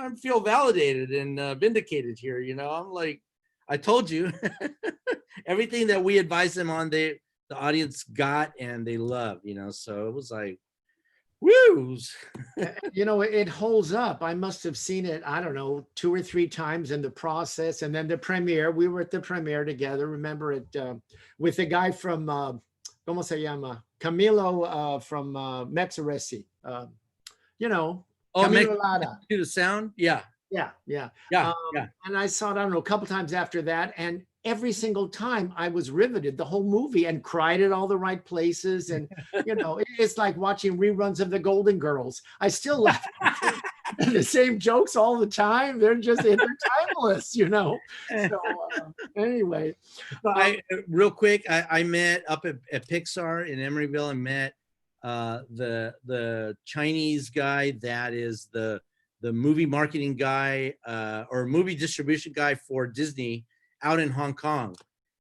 Speaker 3: I feel validated and vindicated here. I'm like, I told you, everything that we advised them on, the audience got and they loved. So it was like, woo.
Speaker 2: It holds up. I must have seen it, I don't know, 2 or 3 times in the process. And then the premiere, we were at the premiere together. Remember it with the guy from, ¿cómo se llama? Camilo from Mexaresi. Camilo Lara.
Speaker 3: To the sound. Yeah.
Speaker 2: Yeah.
Speaker 3: Yeah.
Speaker 2: And I saw it, I don't know, a couple times after that. And every single time I was riveted the whole movie and cried at all the right places. And, it's like watching reruns of the Golden Girls. I still laugh at the same jokes all the time. They're timeless, So anyway.
Speaker 3: Real quick, I met up at Pixar in Emeryville. I met the Chinese guy that is the movie marketing guy or movie distribution guy for Disney out in Hong Kong.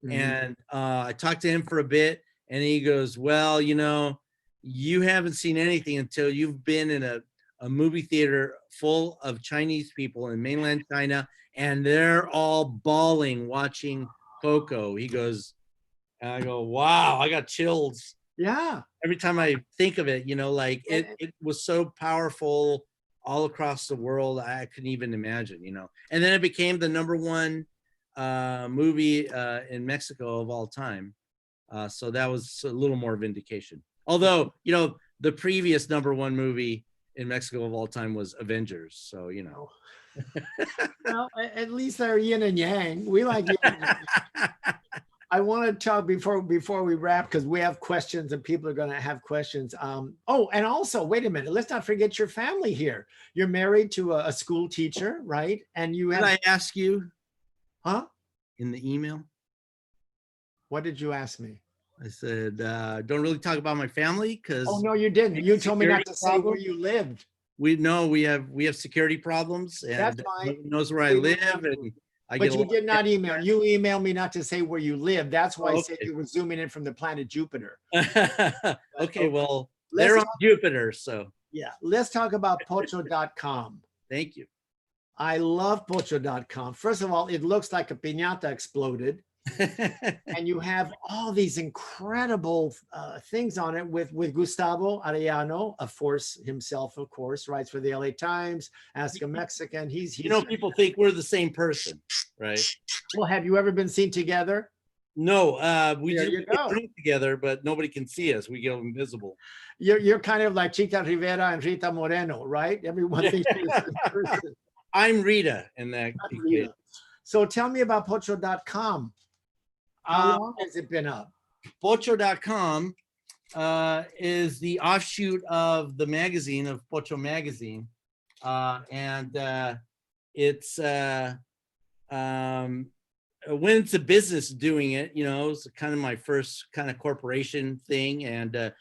Speaker 3: Mm-hmm. And I talked to him for a bit and he goes, well, you haven't seen anything until you've been in a movie theater full of Chinese people in mainland China and they're all bawling watching Coco. He goes, and I go, wow, I got chills.
Speaker 2: Yeah.
Speaker 3: Every time I think of it, it was so powerful all across the world. I couldn't even imagine, and then it became the #1 movie in Mexico of all time. So that was a little more vindication. Although, the previous #1 movie in Mexico of all time was Avengers. So,
Speaker 2: Well, at least they're yin and yang. We like yin and yang. I want to talk before we wrap, because we have questions and people are going to have questions. And also, wait a minute. Let's not forget your family here. You're married to a school teacher, right? And you have.
Speaker 3: Did I ask you?
Speaker 2: Huh?
Speaker 3: In the email?
Speaker 2: What did you ask me?
Speaker 3: I said, don't really talk about my family because.
Speaker 2: Oh, no, you didn't. You told me not to say where you lived.
Speaker 3: We have security problems and
Speaker 2: that's fine.
Speaker 3: No one knows where I live. And
Speaker 2: but you did not email. You emailed me not to say where you live. That's why I said you were zooming in from the planet Jupiter.
Speaker 3: Okay, well, they're on Jupiter, so.
Speaker 2: Yeah, let's talk about Pocho.com.
Speaker 3: Thank you.
Speaker 2: I love Pocho.com. First of all, it looks like a piñata exploded. And you have all these incredible things on it with Gustavo Arellano, himself, of course, writes for the LA Times, Ask a Mexican. He's
Speaker 3: people think we're the same person, right?
Speaker 2: Well, have you ever been seen together?
Speaker 3: No, we get drunk together, but nobody can see us. We go invisible.
Speaker 2: You're kind of like Chita Rivera and Rita Moreno, right? Everyone thinks you're the same person.
Speaker 3: I'm Rita in that. Rita.
Speaker 2: So tell me about Pocho.com. How long has it been up?
Speaker 3: Pocho.com is the offshoot of the magazine, of Pocho Magazine. And it's went into business doing it, it's kind of my first kind of corporation thing. And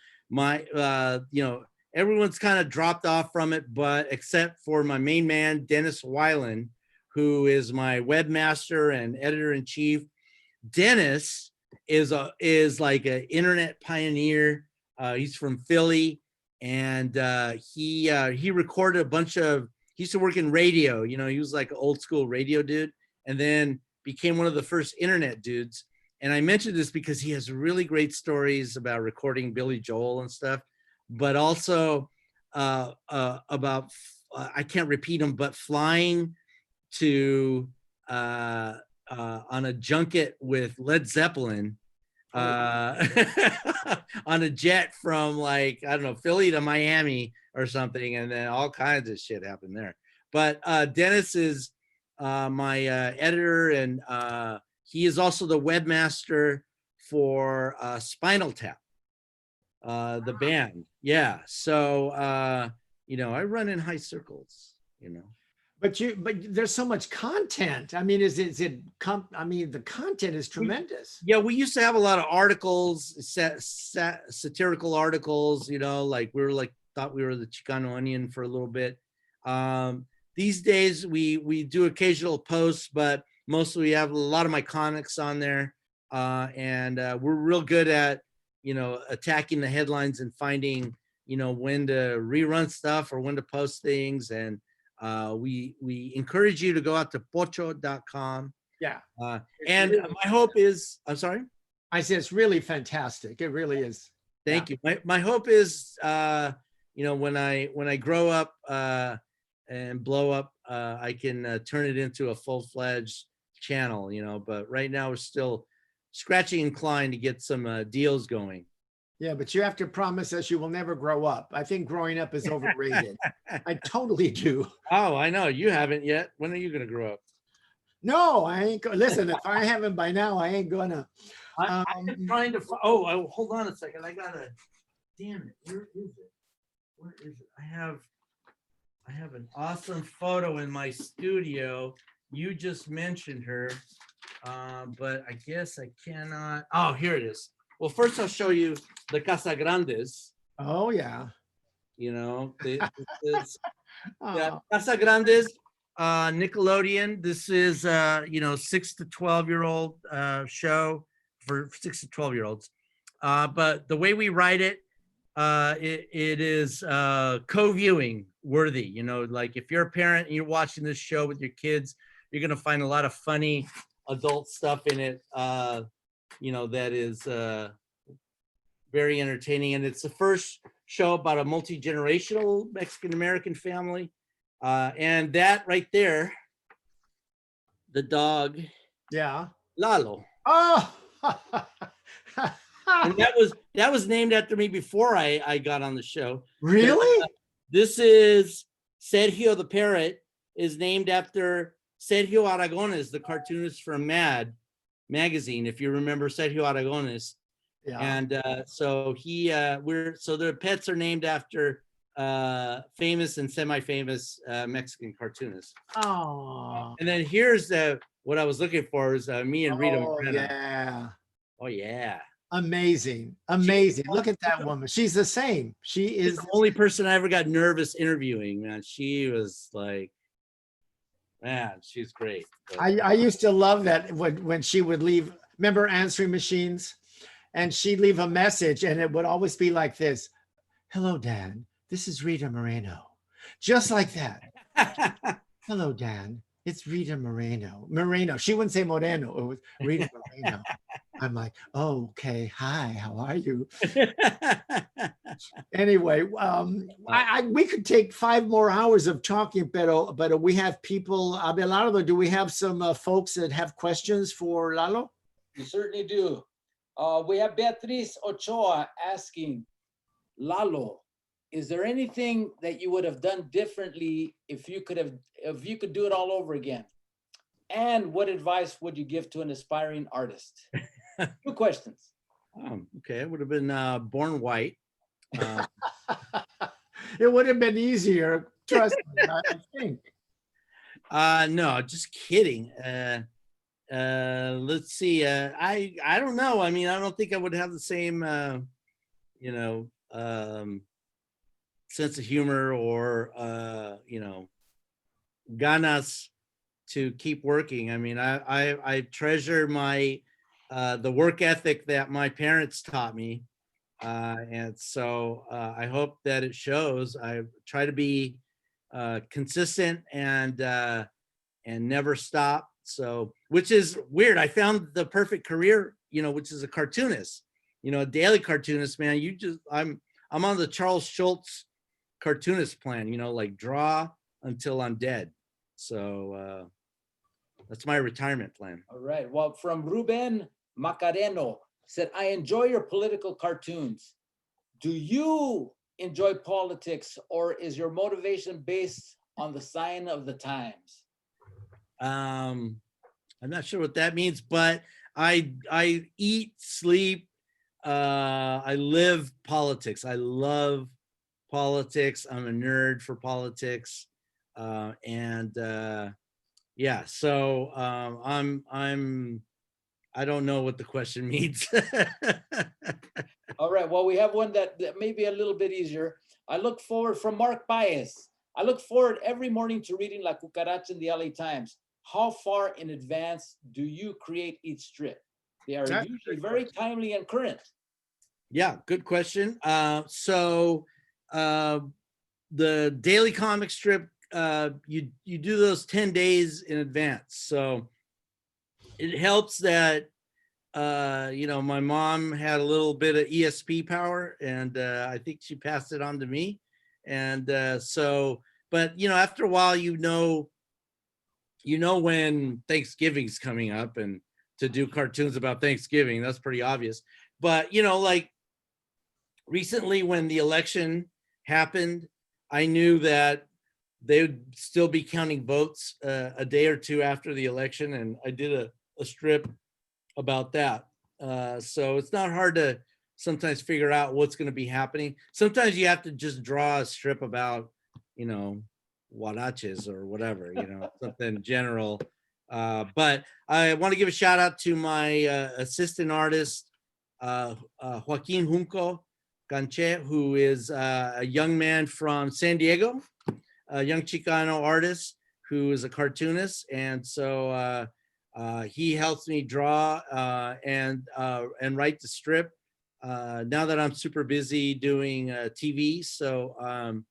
Speaker 3: everyone's kind of dropped off from it, but except for my main man, Dennis Weiland, who is my webmaster and editor-in-chief. Dennis is like an internet pioneer. He's from Philly, and he recorded a bunch of. He used to work in radio. He was like an old school radio dude, and then became one of the first internet dudes. And I mentioned this because he has really great stories about recording Billy Joel and stuff, but also about I can't repeat them, but flying to. On a junket with Led Zeppelin on a jet from Philly to Miami or something. And then all kinds of shit happened there. But Dennis is my editor, and he is also the webmaster for Spinal Tap, the band. Yeah. So, I run in high circles,
Speaker 2: But there's so much content. I mean, the content is tremendous.
Speaker 3: Yeah, we used to have a lot of articles, satirical articles. Thought we were the Chicano Onion for a little bit. These days we do occasional posts, but mostly we have a lot of my comics on there, and we're real good at attacking the headlines and finding when to rerun stuff or when to post things. And We encourage you to go out to pocho.com.
Speaker 2: Yeah.
Speaker 3: And
Speaker 2: really
Speaker 3: my hope is, I'm sorry.
Speaker 2: I said it's really fantastic. It really is.
Speaker 3: Thank you. My hope is, when I grow up and blow up, I can turn it into a full-fledged channel. But right now we're still scratching and clawing to get some deals going.
Speaker 2: Yeah, but you have to promise us you will never grow up. I think growing up is overrated. I totally do.
Speaker 3: Oh, I know you haven't yet. When are you gonna grow up?
Speaker 2: No, I ain't. Listen, if I haven't by now, I ain't gonna.
Speaker 3: I'm trying to. Hold on a second. I gotta. Damn it! Where is it? Where is it? I have an awesome photo in my studio. You just mentioned her, but I guess I cannot. Oh, here it is. Well, first I'll show you the Casa Grandes.
Speaker 2: Oh yeah.
Speaker 3: Casa Grandes, Nickelodeon. This is 6 to 12-year-old show for 6 to 12-year-olds. But the way we write it, it is co-viewing worthy. Like if you're a parent and you're watching this show with your kids, you're gonna find a lot of funny adult stuff in it. That is very entertaining, and it's the first show about a multi-generational Mexican-American family. And that right there, the dog,
Speaker 2: Yeah.
Speaker 3: Lalo.
Speaker 2: Oh.
Speaker 3: And that was named after me before I got on the show.
Speaker 2: Really?
Speaker 3: This is Sergio the parrot, is named after Sergio Aragonés, the cartoonist from Mad magazine, if you remember Sergio Aragonés.
Speaker 2: Yeah.
Speaker 3: And so their pets are named after famous and semi-famous Mexican cartoonists.
Speaker 2: Oh.
Speaker 3: And then here's what I was looking for is me and Rita Moreno.
Speaker 2: Yeah.
Speaker 3: Oh yeah.
Speaker 2: Amazing. Look at that woman. She's the same. She's
Speaker 3: the only person I ever got nervous interviewing, man. She was like, man, she's great.
Speaker 2: I used to love that when she would leave, remember answering machines? And she'd leave a message and it would always be like this. Hello, Dan. This is Rita Moreno. Just like that. Hello, Dan. It's Rita Moreno. She wouldn't say Moreno. It was Rita Moreno. I'm like, oh, okay. Hi, how are you? Anyway, we could take 5 more hours of talking, but we have people. Abelardo, do we have some folks that have questions for Lalo?
Speaker 1: We certainly do. We have Beatriz Ochoa asking, Lalo, is there anything that you would have done differently if you could do it all over again? And what advice would you give to an aspiring artist? 2 questions.
Speaker 3: Okay, I would have been born white.
Speaker 2: It would have been easier, trust me, I think.
Speaker 3: No, just kidding. Let's see. I don't know. I mean, I don't think I would have the same sense of humor or ganas to keep working. I mean, I treasure the work ethic that my parents taught me. And so I hope that it shows. I try to be consistent and never stop. So, which is weird. I found the perfect career, which is a cartoonist, a daily cartoonist, man. I'm on the Charles Schulz cartoonist plan, like draw until I'm dead. So that's my retirement plan.
Speaker 1: All right. Well, from Ruben Macareno said, I enjoy your political cartoons. Do you enjoy politics, or is your motivation based on the sign of the times?
Speaker 3: I'm not sure what that means, but I eat, sleep, I live politics. I love politics. I'm a nerd for politics. Yeah, so I don't know what the question means.
Speaker 1: All right. Well, we have one that may be a little bit easier. I look forward, from Mark Baez, I look forward every morning to reading La Cucaracha in the LA Times. How far in advance do you create each strip? They are usually very timely and current.
Speaker 3: Yeah, good question. So the daily comic strip you do those 10 days in advance. So it helps that my mom had a little bit of ESP power, and I think she passed it on to me. And but after a while, when Thanksgiving's coming up, and to do cartoons about Thanksgiving, that's pretty obvious. But like recently when the election happened, I knew that they would still be counting votes a day or two after the election, and I did a strip about that. So it's not hard to sometimes figure out what's going to be happening. Sometimes you have to just draw a strip about, huaraches or whatever, something general. But I want to give a shout out to my assistant artist, Joaquin Junco Canche, who is a young man from San Diego, a young Chicano artist who is a cartoonist. And so he helps me draw and write the strip now that I'm super busy doing TV. So,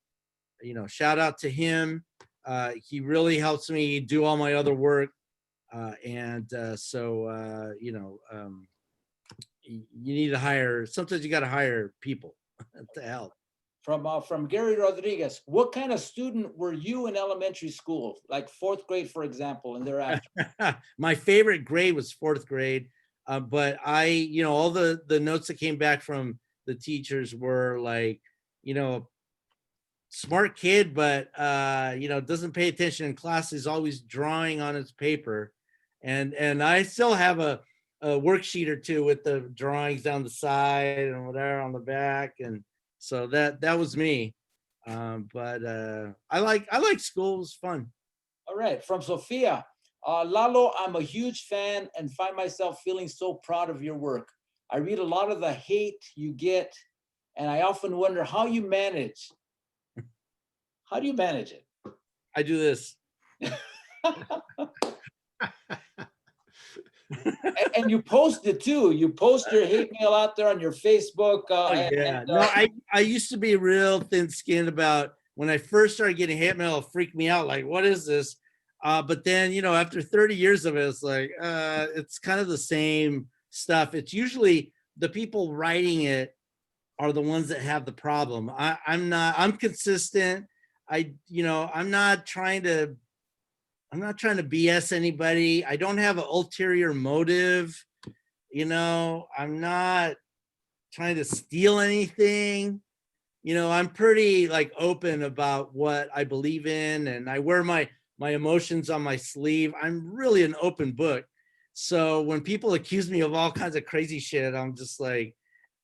Speaker 3: shout out to him. He really helps me do all my other work. You need to hire, sometimes you got to hire people to help.
Speaker 1: From Gary Rodriguez, what kind of student were you in elementary school, like fourth grade, for example, and thereafter?
Speaker 3: My favorite grade was fourth grade, but I, all the notes that came back from the teachers were like, smart kid, but doesn't pay attention in class. He's always drawing on his paper, and I still have a worksheet or two with the drawings down the side and whatever on the back, and so that was me. But I like school. It was fun.
Speaker 1: All right, from Sofia, Lalo, I'm a huge fan and find myself feeling so proud of your work. I read a lot of the hate you get, and I often wonder how you manage. How do you manage it?
Speaker 3: I do this.
Speaker 1: And you post it too. You post your hate mail out there on your Facebook.
Speaker 3: I used to be real thin-skinned about when I first started getting hate mail. It freaked me out. Like, what is this? But then, after 30 years of it, it's like, it's kind of the same stuff. It's usually the people writing it are the ones that have the problem. I'm consistent. I'm not trying to BS anybody. I don't have an ulterior motive. I'm not trying to steal anything. I'm pretty like open about what I believe in, and I wear my emotions on my sleeve. I'm really an open book. So when people accuse me of all kinds of crazy shit, I'm just like,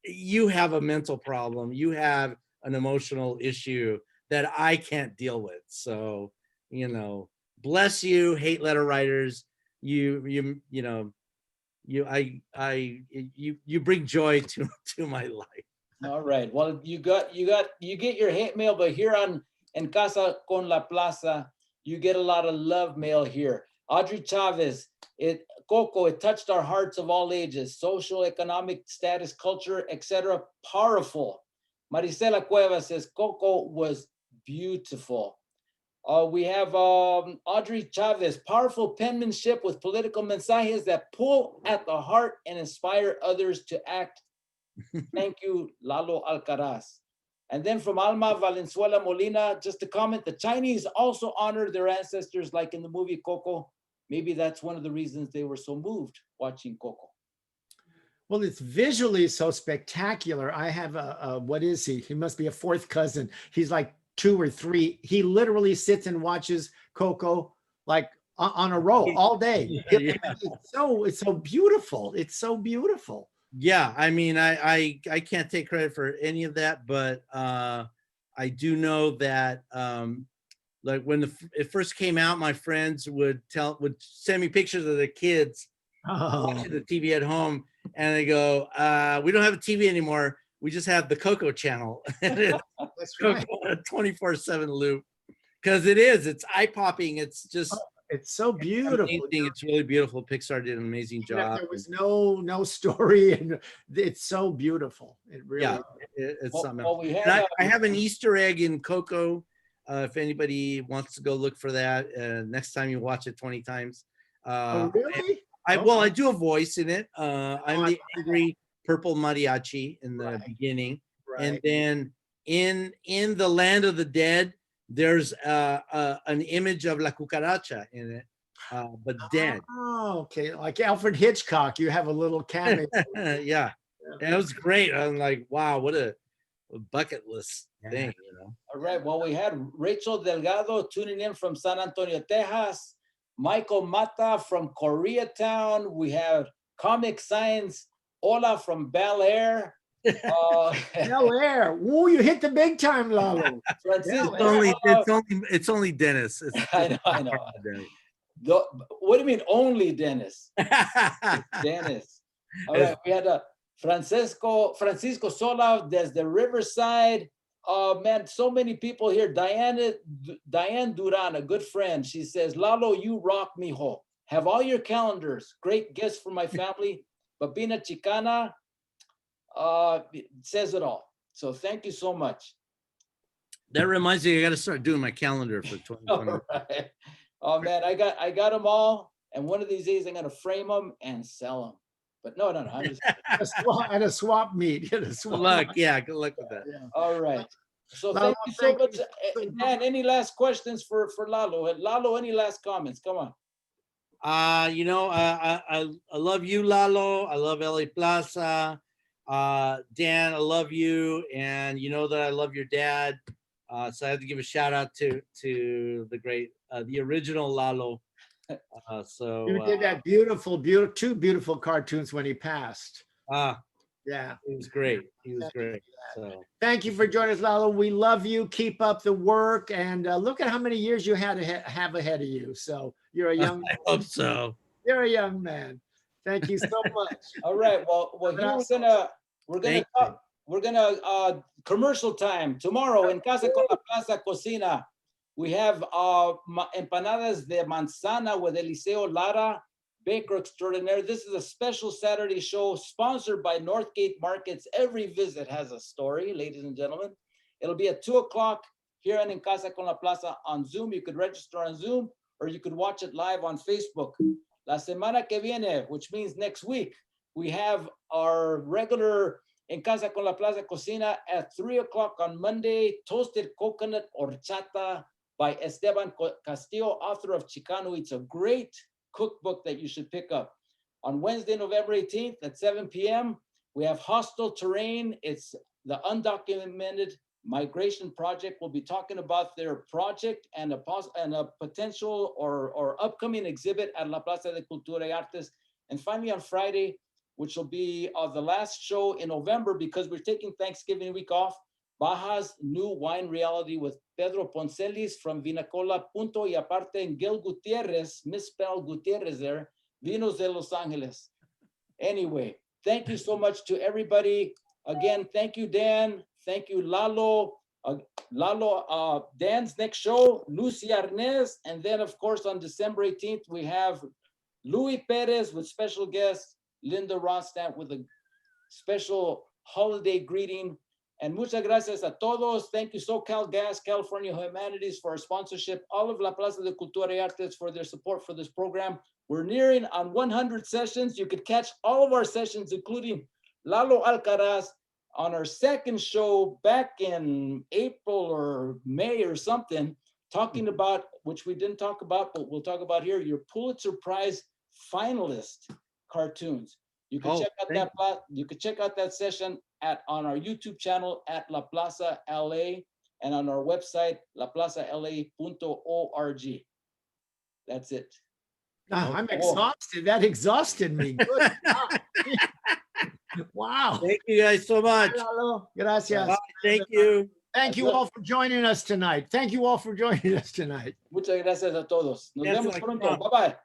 Speaker 3: you have a mental problem. You have an emotional issue that I can't deal with. So, bless you, hate letter writers. You bring joy to my life.
Speaker 1: All right. Well, you get your hate mail, but here on En Casa con la Plaza, you get a lot of love mail here. Audrey Chavez, Coco, it touched our hearts of all ages, social, economic status, culture, etc. Powerful. Marisela Cueva says Coco was beautiful. We have Audrey Chavez, powerful penmanship with political mensajes that pull at the heart and inspire others to act. Thank you, Lalo Alcaraz. And then from Alma Valenzuela Molina, just a comment, the Chinese also honor their ancestors like in the movie Coco. Maybe that's one of the reasons they were so moved watching Coco.
Speaker 2: Well, it's visually so spectacular. I have what is he? He must be a fourth cousin. He's like 2 or 3. He literally sits and watches Coco like on a row all day.
Speaker 3: Yeah.
Speaker 2: It's so beautiful. It's so beautiful.
Speaker 3: Yeah, I mean, I can't take credit for any of that, but I do know that like when it first came out, my friends would send me pictures of the kids watching the TV at home, and they go, "We don't have a TV anymore. We just have the Coco channel."
Speaker 2: That's right.
Speaker 3: A 24/7 loop, because it's eye-popping. It's just
Speaker 2: it's so beautiful.
Speaker 3: It's really beautiful. Pixar did an amazing job.
Speaker 2: There was no story, and it's so beautiful. It really
Speaker 3: it's something else.
Speaker 1: Well,
Speaker 3: I have an Easter egg in Coco If anybody wants to go look for that, next time you watch it 20 times.
Speaker 2: Oh, really?
Speaker 3: I do a voice in it. I'm
Speaker 2: I
Speaker 3: the
Speaker 2: love
Speaker 3: angry purple mariachi in the
Speaker 2: Right.
Speaker 3: beginning, and
Speaker 2: Right.
Speaker 3: then in the land of the dead, there's an image of La Cucaracha in it, but dead.
Speaker 2: Oh, okay. Like Alfred Hitchcock, you have a little cameo.
Speaker 3: Yeah, it was great. I'm like, wow, what a bucket list
Speaker 2: Yeah.
Speaker 3: thing,
Speaker 1: All right. Well, we had Rachel Delgado tuning in from San Antonio, Texas. Michael Mata from Koreatown. We have Comic Science Ola from Bel Air.
Speaker 2: Bel Air. Woo, you hit the big time, Lalo.
Speaker 1: Francisco.
Speaker 3: It's only Dennis.
Speaker 1: I know. What do you mean only Dennis? Dennis. All right. We had Francisco Sola, there's the Riverside. Oh man, so many people here. Diane Duran, a good friend. She says, Lalo, you rock, mijo. Have all your calendars. Great gifts for my family. Babina Chicana says it all. So thank you so much.
Speaker 3: That reminds me, I got to start doing my calendar for 2020.
Speaker 1: All right. Oh man, I got them all. And one of these days I'm going to frame them and sell them. But no, I'm just
Speaker 2: at a swap meet.
Speaker 3: Good luck. Yeah, good luck with that.
Speaker 2: Yeah.
Speaker 1: all right. So
Speaker 2: Lalo,
Speaker 1: thank you so much.
Speaker 2: so
Speaker 1: Dan, any last questions for Lalo? Lalo, any last comments? Come on.
Speaker 3: I love you, Lalo. I love LA Plaza. Dan, I love you, and you know that I love your dad. So I have to give a shout out to the original Lalo.
Speaker 2: You did that two beautiful cartoons when he passed. Yeah.
Speaker 3: He was great. So
Speaker 2: thank you for joining us, Lalo. We love you. Keep up the work, and look at how many years you have ahead of you. So you're a young.
Speaker 3: I hope so.
Speaker 2: You're a young man. Thank you so much.
Speaker 1: All right. Well, here we're gonna commercial time tomorrow in Casa con la Plaza Cocina. We have empanadas de manzana with Eliseo Lara, baker extraordinaire. This is a special Saturday show sponsored by Northgate Markets. Every visit has a story, ladies and gentlemen. It'll be at 2:00 here in Casa con la Plaza on Zoom. You could register on Zoom or you could watch it live on Facebook. La semana que viene, which means next week, we have our regular in Casa con la Plaza Cocina at 3:00 on Monday, toasted coconut horchata by Esteban Castillo, author of Chicano Eats, a great cookbook that you should pick up. On Wednesday, November 18th at 7 p.m., we have Hostile Terrain. It's the undocumented migration project. We'll be talking about their project and a potential or upcoming exhibit at La Plaza de Cultura y Artes. And finally, on Friday, which will be the last show in November because we're taking Thanksgiving week off, Baja's New Wine Reality with Pedro Poncelis from Vinacola Punto y Aparte and Gil Gutierrez, misspelled Gutierrez there, Vinos de Los Angeles. Anyway, thank you so much to everybody. Again, thank you, Dan. Thank you, Lalo. Dan's next show, Lucy Arnez. And then, of course, on December 18th, we have Louis Perez with special guest, Linda Rostamp with a special holiday greeting. And muchas gracias a todos. Thank you, SoCal Gas, California Humanities for our sponsorship. All of La Plaza de Cultura y Artes for their support for this program. We're nearing on 100 sessions. You could catch all of our sessions, including Lalo Alcaraz, on our second show back in April or May or something, talking about, which we didn't talk about, but we'll talk about here, your Pulitzer Prize finalist cartoons. You can check out that session on our YouTube channel at La Plaza LA and on our website, laplazala.org. That's it.
Speaker 2: I'm exhausted. That exhausted me. Good. Wow.
Speaker 3: Thank you guys so much.
Speaker 2: Gracias.
Speaker 3: Bye. Thank you.
Speaker 2: Thank you all for joining us tonight.
Speaker 1: Muchas gracias a todos. Nos vemos pronto. Bye-bye.